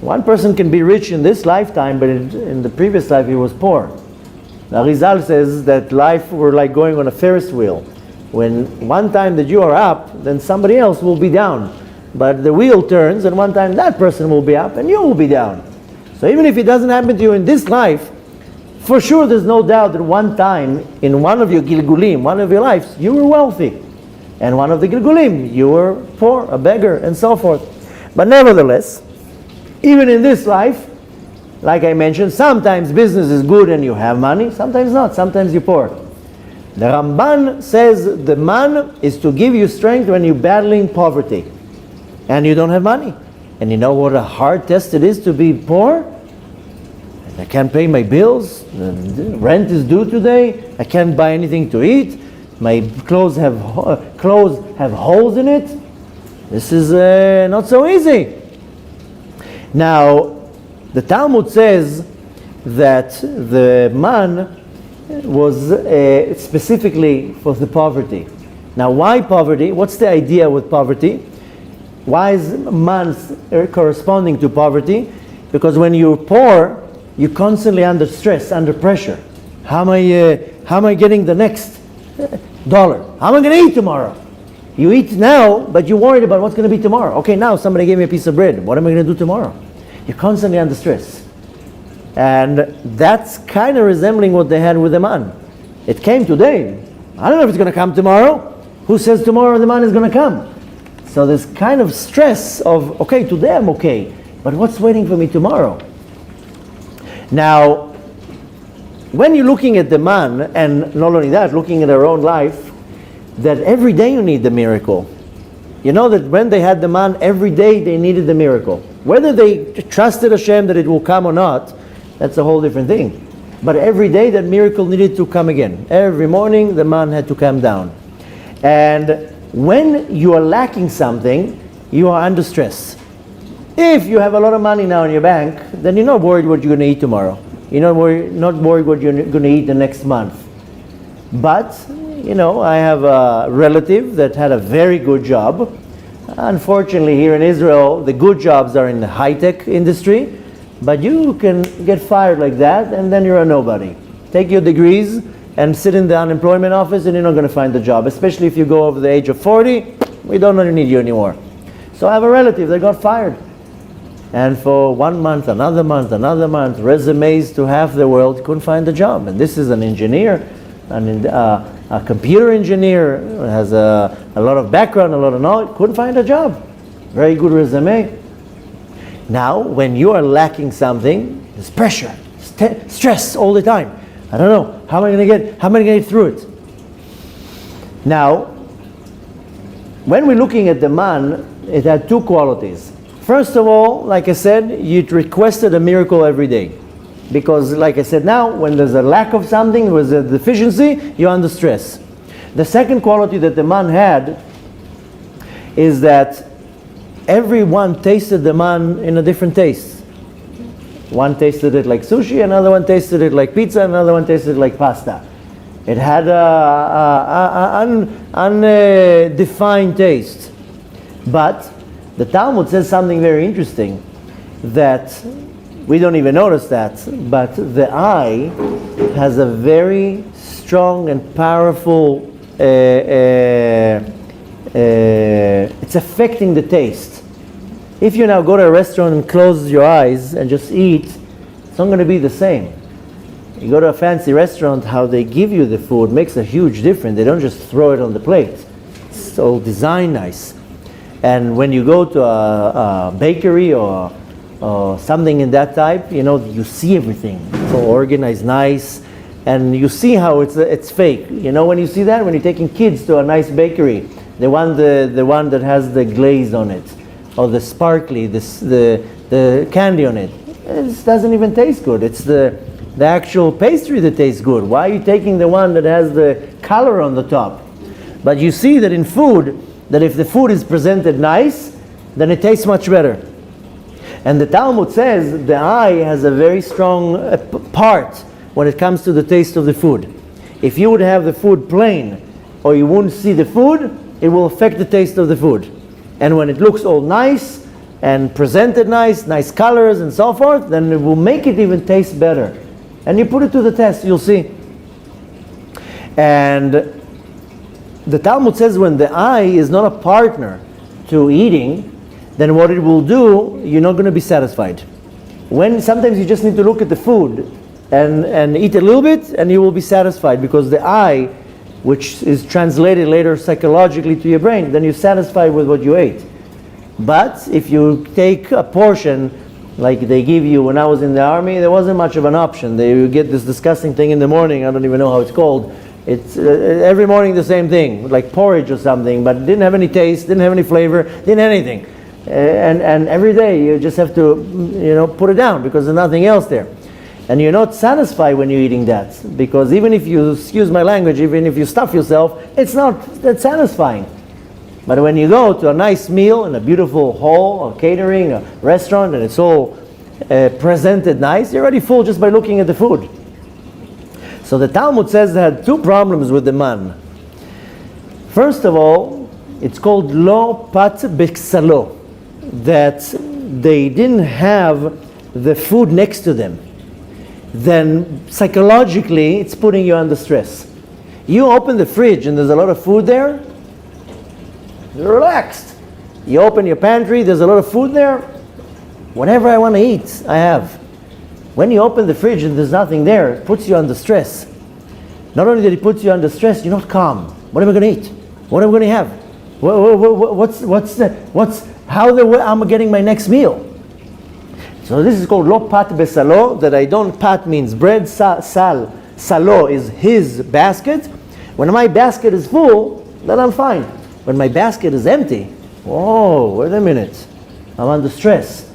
One person can be rich in this lifetime, but in the previous life he was poor. The Arizal says that life were like going on a Ferris wheel. When one time that you are up, then somebody else will be down. But the wheel turns, and one time that person will be up, and you will be down. So even if it doesn't happen to you in this life, for sure there's no doubt that one time, in one of your gilgulim, one of your lives, you were wealthy. And one of the gilgulim, you were poor, a beggar, and so forth. But nevertheless, even in this life, like I mentioned, sometimes business is good and you have money, sometimes not, sometimes you're poor. The Ramban says the man is to give you strength when you're battling poverty and you don't have money. And you know what a hard test it is to be poor? I can't pay my bills, the rent is due today, I can't buy anything to eat, my clothes have holes in it. This is not so easy. Now, the Talmud says that the man was specifically for the poverty. Now, why poverty? What's the idea with poverty? Why is man corresponding to poverty? Because when you're poor, you're constantly under stress, under pressure. How am I getting the next dollar? How am I going to eat tomorrow? You eat now, but you're worried about what's going to be tomorrow. Okay, now somebody gave me a piece of bread. What am I going to do tomorrow? You're constantly under stress. And that's kind of resembling what they had with the man. It came today. I don't know if it's going to come tomorrow. Who says tomorrow the man is going to come? So there's kind of stress of, okay, today I'm okay, but what's waiting for me tomorrow? Now, when you're looking at the man, and not only that, looking at our own life, that every day you need the miracle. You know that when they had the man, every day they needed the miracle. Whether they trusted Hashem that it will come or not, that's a whole different thing. But every day that miracle needed to come again. Every morning the man had to come down. And when you are lacking something, you are under stress. If you have a lot of money now in your bank, then you're not worried what you're going to eat tomorrow. You're not worried what you're going to eat the next month. But, you know, I have a relative that had a very good job. Unfortunately, here in Israel, the good jobs are in the high-tech industry, but you can get fired like that, and then you're a nobody. Take your degrees and sit in the unemployment office, and you're not going to find a job, especially if you go over the age of 40. We don't need you anymore. So I have a relative that got fired. And for 1 month, another month, resumes to half the world, couldn't find a job. And this is an engineer, a computer engineer, has a lot of background, a lot of knowledge, couldn't find a job. Very good resume. Now, when you are lacking something, there's pressure, stress all the time. I don't know, how am I going to get through it? Now, when we're looking at the man, it had two qualities. First of all, like I said, you requested a miracle every day. Because, like I said now, when there's a lack of something, there's a deficiency, you're under stress. The second quality that the man had is that everyone tasted the man in a different taste. One tasted it like sushi, another one tasted it like pizza, another one tasted it like pasta. It had an undefined taste. But the Talmud says something very interesting, that we don't even notice that, but the eye has a very strong and powerful, it's affecting the taste. If you now go to a restaurant and close your eyes and just eat, it's not going to be the same. You go to a fancy restaurant, how they give you the food makes a huge difference. They don't just throw it on the plate. It's all designed nice. And when you go to a bakery or something in that type, you see everything. It's all organized, nice, and you see how it's fake. When you see that, when you're taking kids to a nice bakery, the one that has the glaze on it, or the sparkly, the candy on it, it doesn't even taste good. It's the actual pastry that tastes good. Why are you taking the one that has the color on the top? But you see that in food, that if the food is presented nice, then it tastes much better. And the Talmud says the eye has a very strong part when it comes to the taste of the food. If you would have the food plain, or you wouldn't see the food, it will affect the taste of the food. And when it looks all nice and presented nice colors and so forth, then it will make it even taste better. And you put it to the test, you'll see. And the Talmud says when the eye is not a partner to eating, then what it will do, you're not going to be satisfied. Sometimes you just need to look at the food and eat a little bit, and you will be satisfied, because the eye, which is translated later psychologically to your brain, then you're satisfied with what you ate. But if you take a portion, like they give you when I was in the army, there wasn't much of an option. You get this disgusting thing in the morning, I don't even know how it's called. It's every morning the same thing, like porridge or something, but it didn't have any taste, didn't have any flavor, didn't have anything. And every day you just have to put it down, because there's nothing else there. And you're not satisfied when you're eating that, because even if you, excuse my language, even if you stuff yourself, it's not that satisfying. But when you go to a nice meal in a beautiful hall or catering, a restaurant, and it's all presented nice, you're already full just by looking at the food. So the Talmud says they had two problems with the man. First of all, it's called lo pat beksalo, that they didn't have the food next to them. Then psychologically, it's putting you under stress. You open the fridge and there's a lot of food there, you're relaxed. You open your pantry, there's a lot of food there, whatever I want to eat, I have. When you open the fridge and there's nothing there, it puts you under stress. Not only that it puts you under stress, you're not calm. What am I going to eat? What am I going to have? How am I getting my next meal? So this is called lo pat besalo, that I don't, pat means bread, salo is his basket. When my basket is full, then I'm fine. When my basket is empty, whoa, wait a minute, I'm under stress.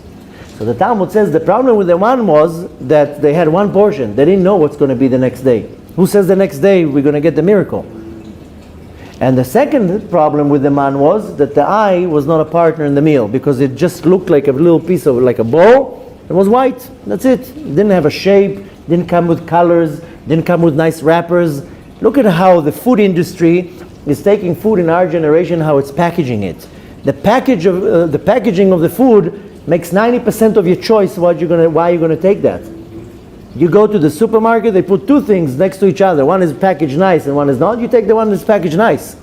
So the Talmud says the problem with the one was that they had one portion. They didn't know what's going to be the next day. Who says the next day we're going to get the miracle? And the second problem with the man was that the eye was not a partner in the meal, because it just looked like a little piece of, like a bowl. It was white. That's it. It didn't have a shape, didn't come with colors, didn't come with nice wrappers. Look at how the food industry is taking food in our generation, how it's packaging it. The packaging of the food makes 90% of your choice why you're going to take that. You go to the supermarket, they put two things next to each other. One is packaged nice and one is not. You take the one that's packaged nice.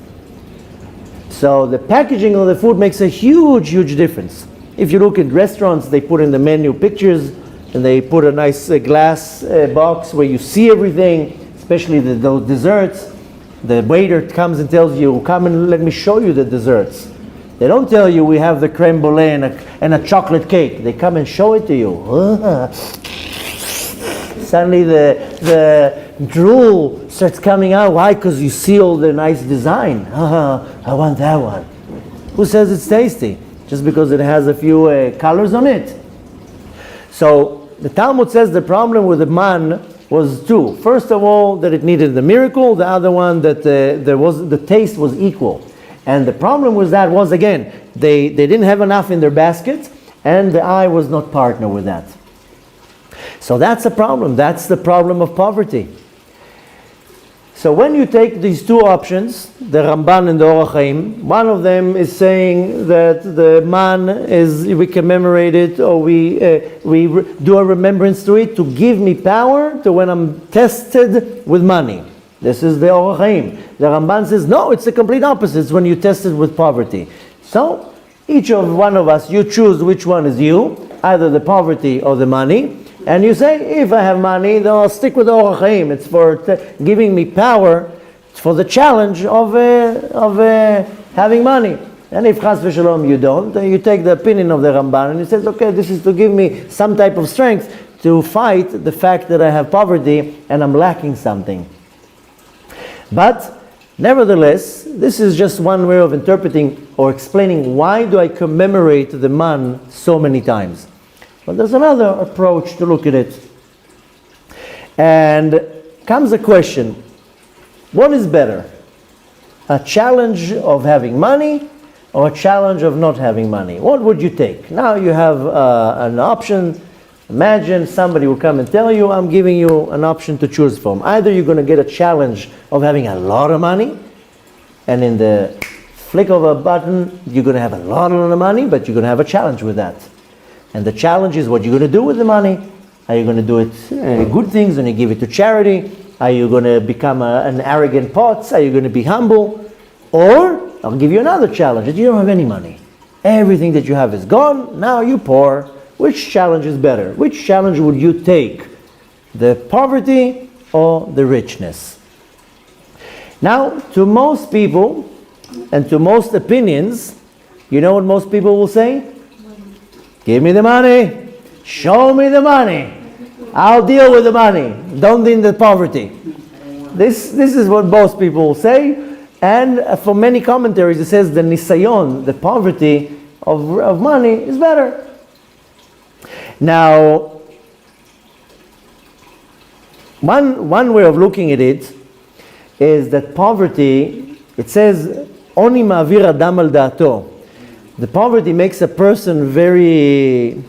So the packaging of the food makes a huge, huge difference. If you look at restaurants, they put in the menu pictures, and they put a nice glass box where you see everything, especially those desserts. The waiter comes and tells you, come and let me show you the desserts. They don't tell you we have the creme brulee and a chocolate cake. They come and show it to you. Suddenly the drool starts coming out. Why? Because you see all the nice design. I want that one. Who says it's tasty? Just because it has a few colors on it. So the Talmud says the problem with the man was two. First of all, that it needed the miracle. The other one, that the taste was equal. And the problem with that was, again, they didn't have enough in their basket, and the eye was not partner with that. So that's a problem. That's the problem of poverty. So when you take these two options, the Ramban and the Orach Chaim, one of them is saying that the man we commemorate it, or we do a remembrance to it to give me power to when I'm tested with money. This is the Orach Chaim. The Ramban says, no, it's the complete opposite. It's when you test it with poverty. So, each of one of us, you choose which one is you, either the poverty or the money, and you say, if I have money, then I'll stick with the Orach Chaim. It's for giving me power for the challenge of having money. And if Chas v'Shalom you don't, then you take the opinion of the Ramban and you say, okay, this is to give me some type of strength to fight the fact that I have poverty and I'm lacking something. But nevertheless, this is just one way of interpreting or explaining why do I commemorate the man so many times. But there's another approach to look at it. And comes a question, what is better? A challenge of having money or a challenge of not having money? What would you take? Now you have an option. Imagine somebody will come and tell you, I'm giving you an option to choose from. Either you're going to get a challenge of having a lot of money, and in the flick of a button, you're going to have a lot of money, but you're going to have a challenge with that. And the challenge is what you're going to do with the money. Are you going to do it good things and you give it to charity? Are you going to become an arrogant potts? Are you going to be humble? Or, I'll give you another challenge, that you don't have any money. Everything that you have is gone, now you're poor. Which challenge is better? Which challenge would you take? The poverty or the richness? Now, to most people and to most opinions, you know what most people will say? Give me the money. Show me the money. I'll deal with the money. Don't deal with the poverty. This is what most people will say. And for many commentaries, it says the nisayon, the poverty of money, is better. Now, one way of looking at it is that poverty, it says, Oni ma'avir adam al da'ato. The poverty makes a person very,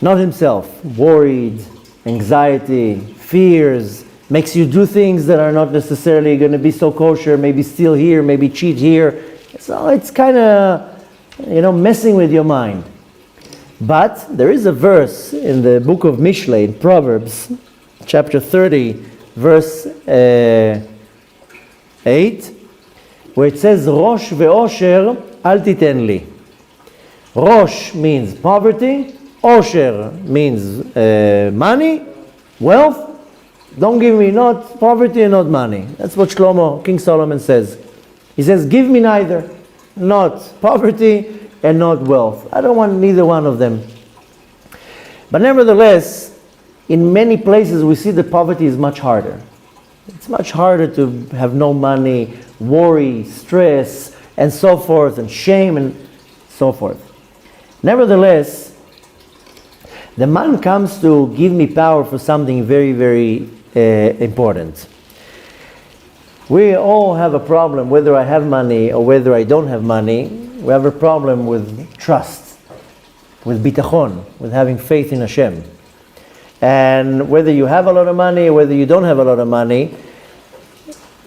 not himself, worried, anxiety, fears, makes you do things that are not necessarily going to be so kosher, maybe steal here, maybe cheat here. So it's kind of, messing with your mind. But there is a verse in the book of Mishlei, in Proverbs, chapter 30, verse 8, where it says, Rosh ve'osher al titen li. Rosh means poverty, osher means money, wealth. Don't give me not poverty and not money. That's what Shlomo, King Solomon says. He says, give me neither, not poverty and not wealth. I don't want neither one of them. But nevertheless, in many places we see that poverty is much harder. It's much harder to have no money, worry, stress, and so forth, and shame, and so forth. Nevertheless, the man comes to give me power for something very, very important. We all have a problem, whether I have money or whether I don't have money. We have a problem with trust, with bitachon, with having faith in Hashem. And whether you have a lot of money or whether you don't have a lot of money,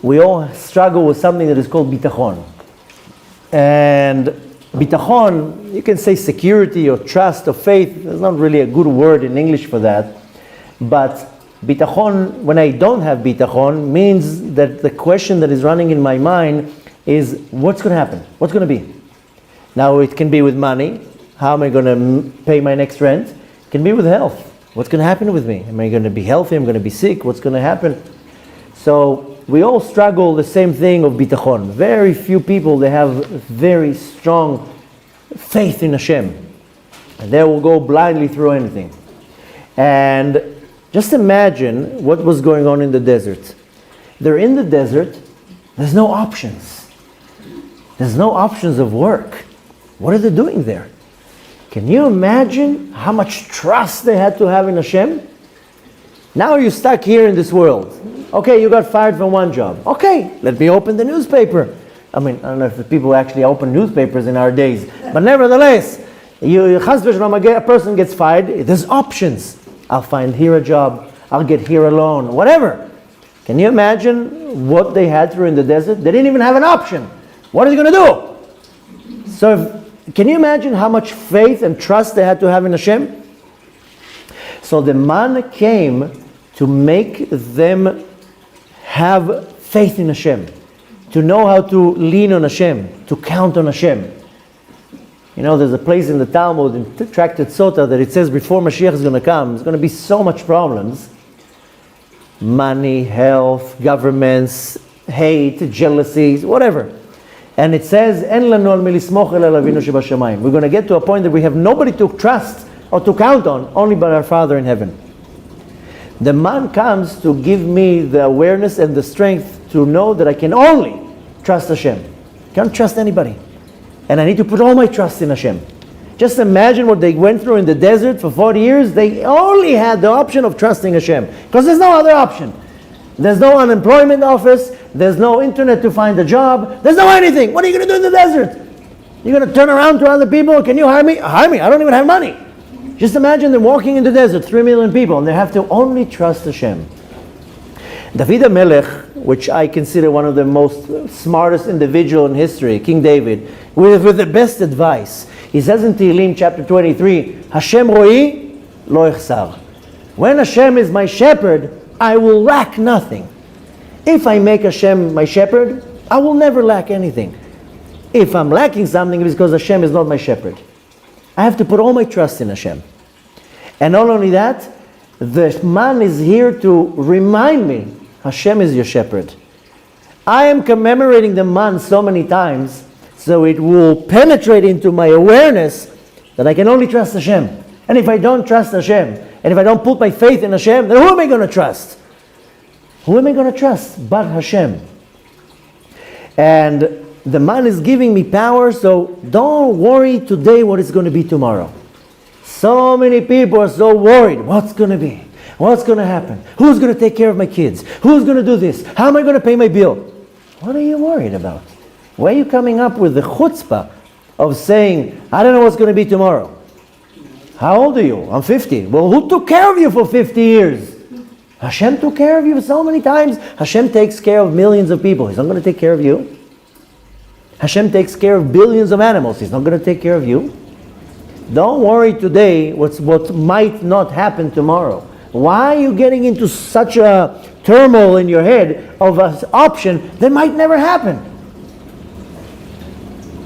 we all struggle with something that is called bitachon. And bitachon, you can say security or trust or faith. There's not really a good word in English for that. But bitachon, when I don't have bitachon, means that the question that is running in my mind is, what's going to happen? What's going to be? Now it can be with money. How am I going to pay my next rent? It can be with health. What's going to happen with me? Am I going to be healthy? Am I going to be sick? What's going to happen? So we all struggle the same thing of bitachon. Very few people, they have very strong faith in Hashem. And they will go blindly through anything. And just imagine what was going on in the desert. They're in the desert. There's no options. There's no options of work. What are they doing there? Can you imagine how much trust they had to have in Hashem? Now you're stuck here in this world. Okay, you got fired from one job. Okay, let me open the newspaper. I mean, I don't know if people actually open newspapers in our days, but nevertheless, a person gets fired, there's options. I'll find here a job, I'll get here a loan, whatever. Can you imagine what they had through in the desert? They didn't even have an option. What are they going to do? So can you imagine how much faith and trust they had to have in Hashem? So the man came to make them have faith in Hashem, to know how to lean on Hashem, to count on Hashem. You know, there's a place in the Talmud, in Tractate Sota, that it says before Mashiach is going to come, there's going to be so much problems. Money, health, governments, hate, jealousies, whatever. And it says, we're going to get to a point that we have nobody to trust or to count on, only but our Father in heaven. The man comes to give me the awareness and the strength to know that I can only trust Hashem. I can't trust anybody. And I need to put all my trust in Hashem. Just imagine what they went through in the desert for 40 years. They only had the option of trusting Hashem. Because there's no other option. There's no unemployment office. There's no internet to find a job. There's no anything. What are you going to do in the desert? You're going to turn around to other people? Can you hire me? Hire me. I don't even have money. Just imagine them walking in the desert, 3 million people, and they have to only trust Hashem. David HaMelech, which I consider one of the most smartest individual in history, King David, with the best advice. He says in Tehillim chapter 23, Hashem ro'i lo echsar. When Hashem is my shepherd, I will lack nothing. If I make Hashem my shepherd, I will never lack anything. If I'm lacking something, it's because Hashem is not my shepherd. I have to put all my trust in Hashem. And not only that, the man is here to remind me, Hashem is your shepherd. I am commemorating the man so many times, so it will penetrate into my awareness that I can only trust Hashem. And if I don't trust Hashem, and if I don't put my faith in Hashem, then who am I going to trust? Who am I going to trust but Hashem? And the man is giving me power, so don't worry today what it's going to be tomorrow. So many people are so worried. What's going to be? What's going to happen? Who's going to take care of my kids? Who's going to do this? How am I going to pay my bill? What are you worried about? Why are you coming up with the chutzpah of saying, I don't know what's going to be tomorrow? How old are you? I'm 50. Well, who took care of you for 50 years? Hashem took care of you so many times. Hashem takes care of millions of people. He's not going to take care of you. Hashem takes care of billions of animals. He's not going to take care of you. Don't worry today what might not happen tomorrow. Why are you getting into such a turmoil in your head of an option that might never happen?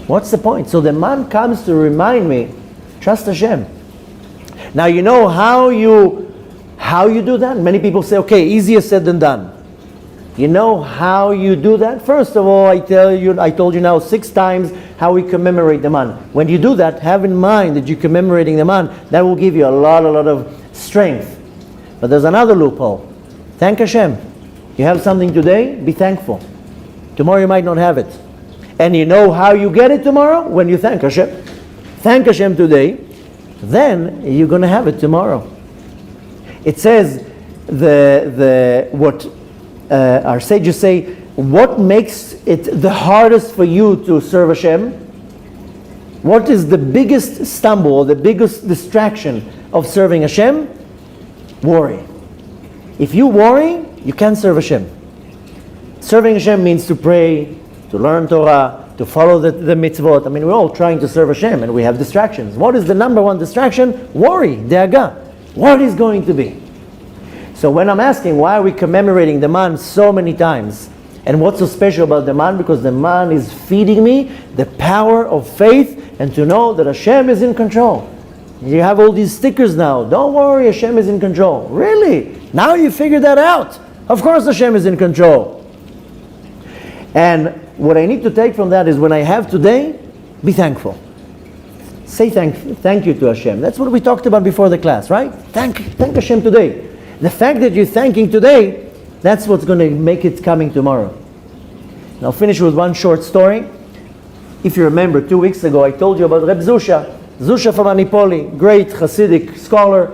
What's the point? So the man comes to remind me, trust Hashem. Now you know how you do that? Many people say, okay, easier said than done. You know how you do that? First of all, I told you now 6 times how we commemorate the man. When you do that, have in mind that you're commemorating the man. That will give you a lot of strength. But there's another loophole. Thank Hashem. You have something today, be thankful. Tomorrow you might not have it. And you know how you get it tomorrow? When you thank Hashem. Thank Hashem today, then you're going to have it tomorrow. It says, our sages say, what makes it the hardest for you to serve Hashem? What is the biggest stumble, the biggest distraction of serving Hashem? Worry. If you worry, you can't serve Hashem. Serving Hashem means to pray, to learn Torah, to follow the mitzvot. I mean, we're all trying to serve Hashem and we have distractions. What is the number one distraction? Worry, de'aga. What is going to be? So when I'm asking why are we commemorating the man so many times, and what's so special about the man? Because the man is feeding me the power of faith and to know that Hashem is in control. You have all these stickers now. Don't worry, Hashem is in control. Really? Now you figured that out. Of course Hashem is in control. And what I need to take from that is when I have today, be thankful. Say thank you to Hashem. That's what we talked about before the class, right? Thank Hashem today. The fact that you're thanking today, that's what's going to make it coming tomorrow. And I'll finish with one short story. If you remember, 2 weeks ago I told you about Reb Zusha from Anipoli, great Hasidic scholar.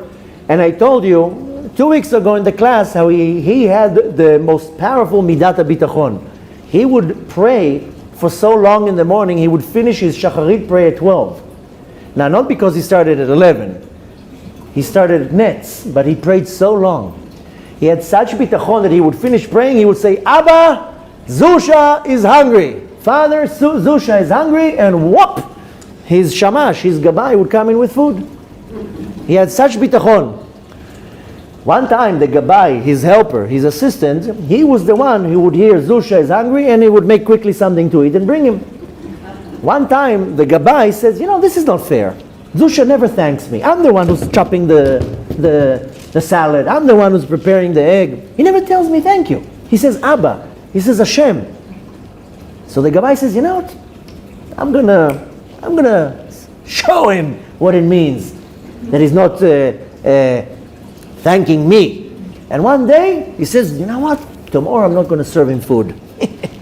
And I told you 2 weeks ago in the class how he had the most powerful midat bitachon. He would pray for so long in the morning, he would finish his shacharit prayer at 12. Now, not because he started at 11. He started at nets, but he prayed so long. He had such bitachon that he would finish praying, he would say, Abba, Zusha is hungry. Father, Zusha is hungry, and whoop! His shamash, his gabbai would come in with food. He had such bitachon. One time the gabbai, his helper, his assistant, he was the one who would hear Zusha is hungry and he would make quickly something to eat and bring him. One time the gabbai says, this is not fair. Zusha never thanks me. I'm the one who's chopping the salad. I'm the one who's preparing the egg. He never tells me thank you. He says Abba. He says Hashem. So the gabbai says, what? I'm gonna show him what it means that he's not thanking me. And one day he says, what? Tomorrow I'm not going to serve him food.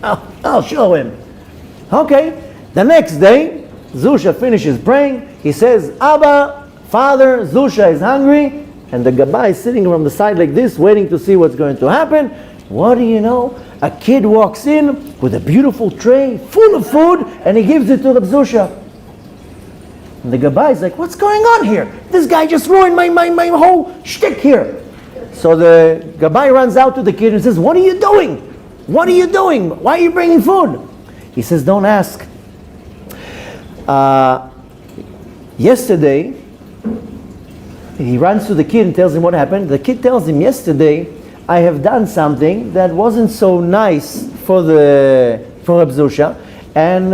I'll show him. Okay. The next day, Zusha finishes praying. He says, Abba, Father, Zusha is hungry. And the gabbai is sitting from the side like this, waiting to see what's going to happen. What do you know? A kid walks in with a beautiful tray full of food, and he gives it to the Zusha. And the gabbai is like, what's going on here? This guy just ruined my whole shtick here. So the gabbai runs out to the kid and says, what are you doing? What are you doing? Why are you bringing food? He says, don't ask. Yesterday, he runs to the kid and tells him what happened. The kid tells him, yesterday, I have done something that wasn't so nice for Reb Zusha. And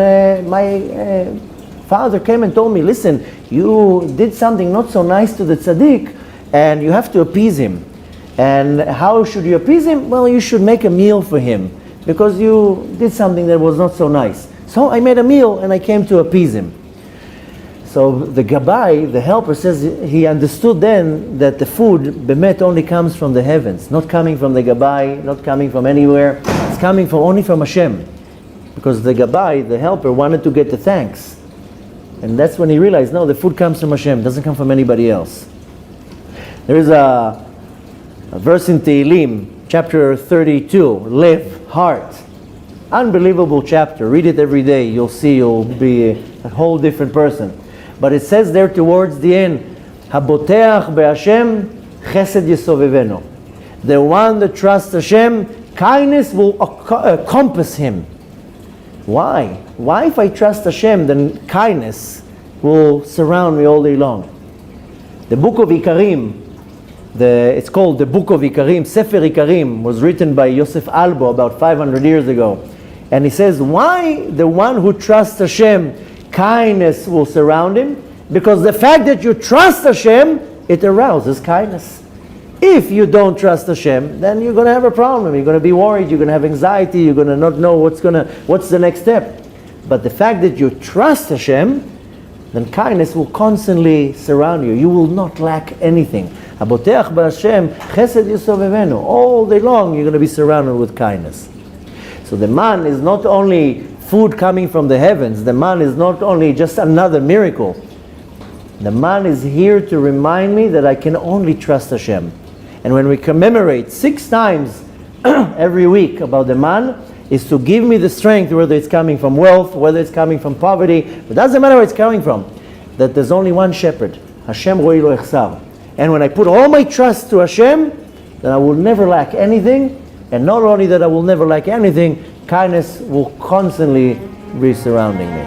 my father came and told me, listen, you did something not so nice to the tzaddik, and you have to appease him. And how should you appease him? Well, you should make a meal for him, because you did something that was not so nice. So I made a meal and I came to appease him. So the gabbai, the helper, says he understood then that the food, bemet, only comes from the heavens, not coming from the gabbai, not coming from anywhere. It's coming only from Hashem. Because the gabbai, the helper, wanted to get the thanks. And that's when he realized, no, the food comes from Hashem, it doesn't come from anybody else. There is a verse in Tehillim, chapter 32, Lev, heart. Unbelievable chapter. Read it every day. You'll see you'll be a whole different person. But it says there towards the end, Haboteach be'Hashem chesed yisoveveno. The one that trusts Hashem, kindness will compass him. Why? Why if I trust Hashem, then kindness will surround me all day long? The book of Ikarim, it's called the book of Ikarim, Sefer Ikarim, was written by Yosef Albo about 500 years ago. And he says, why the one who trusts Hashem, kindness will surround him? Because the fact that you trust Hashem, it arouses kindness. If you don't trust Hashem, then you're going to have a problem. You're going to be worried, you're going to have anxiety, you're going to not know what's the next step. But the fact that you trust Hashem, then kindness will constantly surround you. You will not lack anything. Haboteach b'Hashem chesed yisovevenu. All day long you're going to be surrounded with kindness. So the man is not only food coming from the heavens. The man is not only just another miracle. The man is here to remind me that I can only trust Hashem. And when we commemorate 6 times every week about the man, is to give me the strength, whether it's coming from wealth, whether it's coming from poverty, it doesn't matter where it's coming from, that there's only one shepherd, Hashem roi lo echsar. And when I put all my trust to Hashem, then I will never lack anything. And not only that I will never lack anything, kindness will constantly be surrounding me.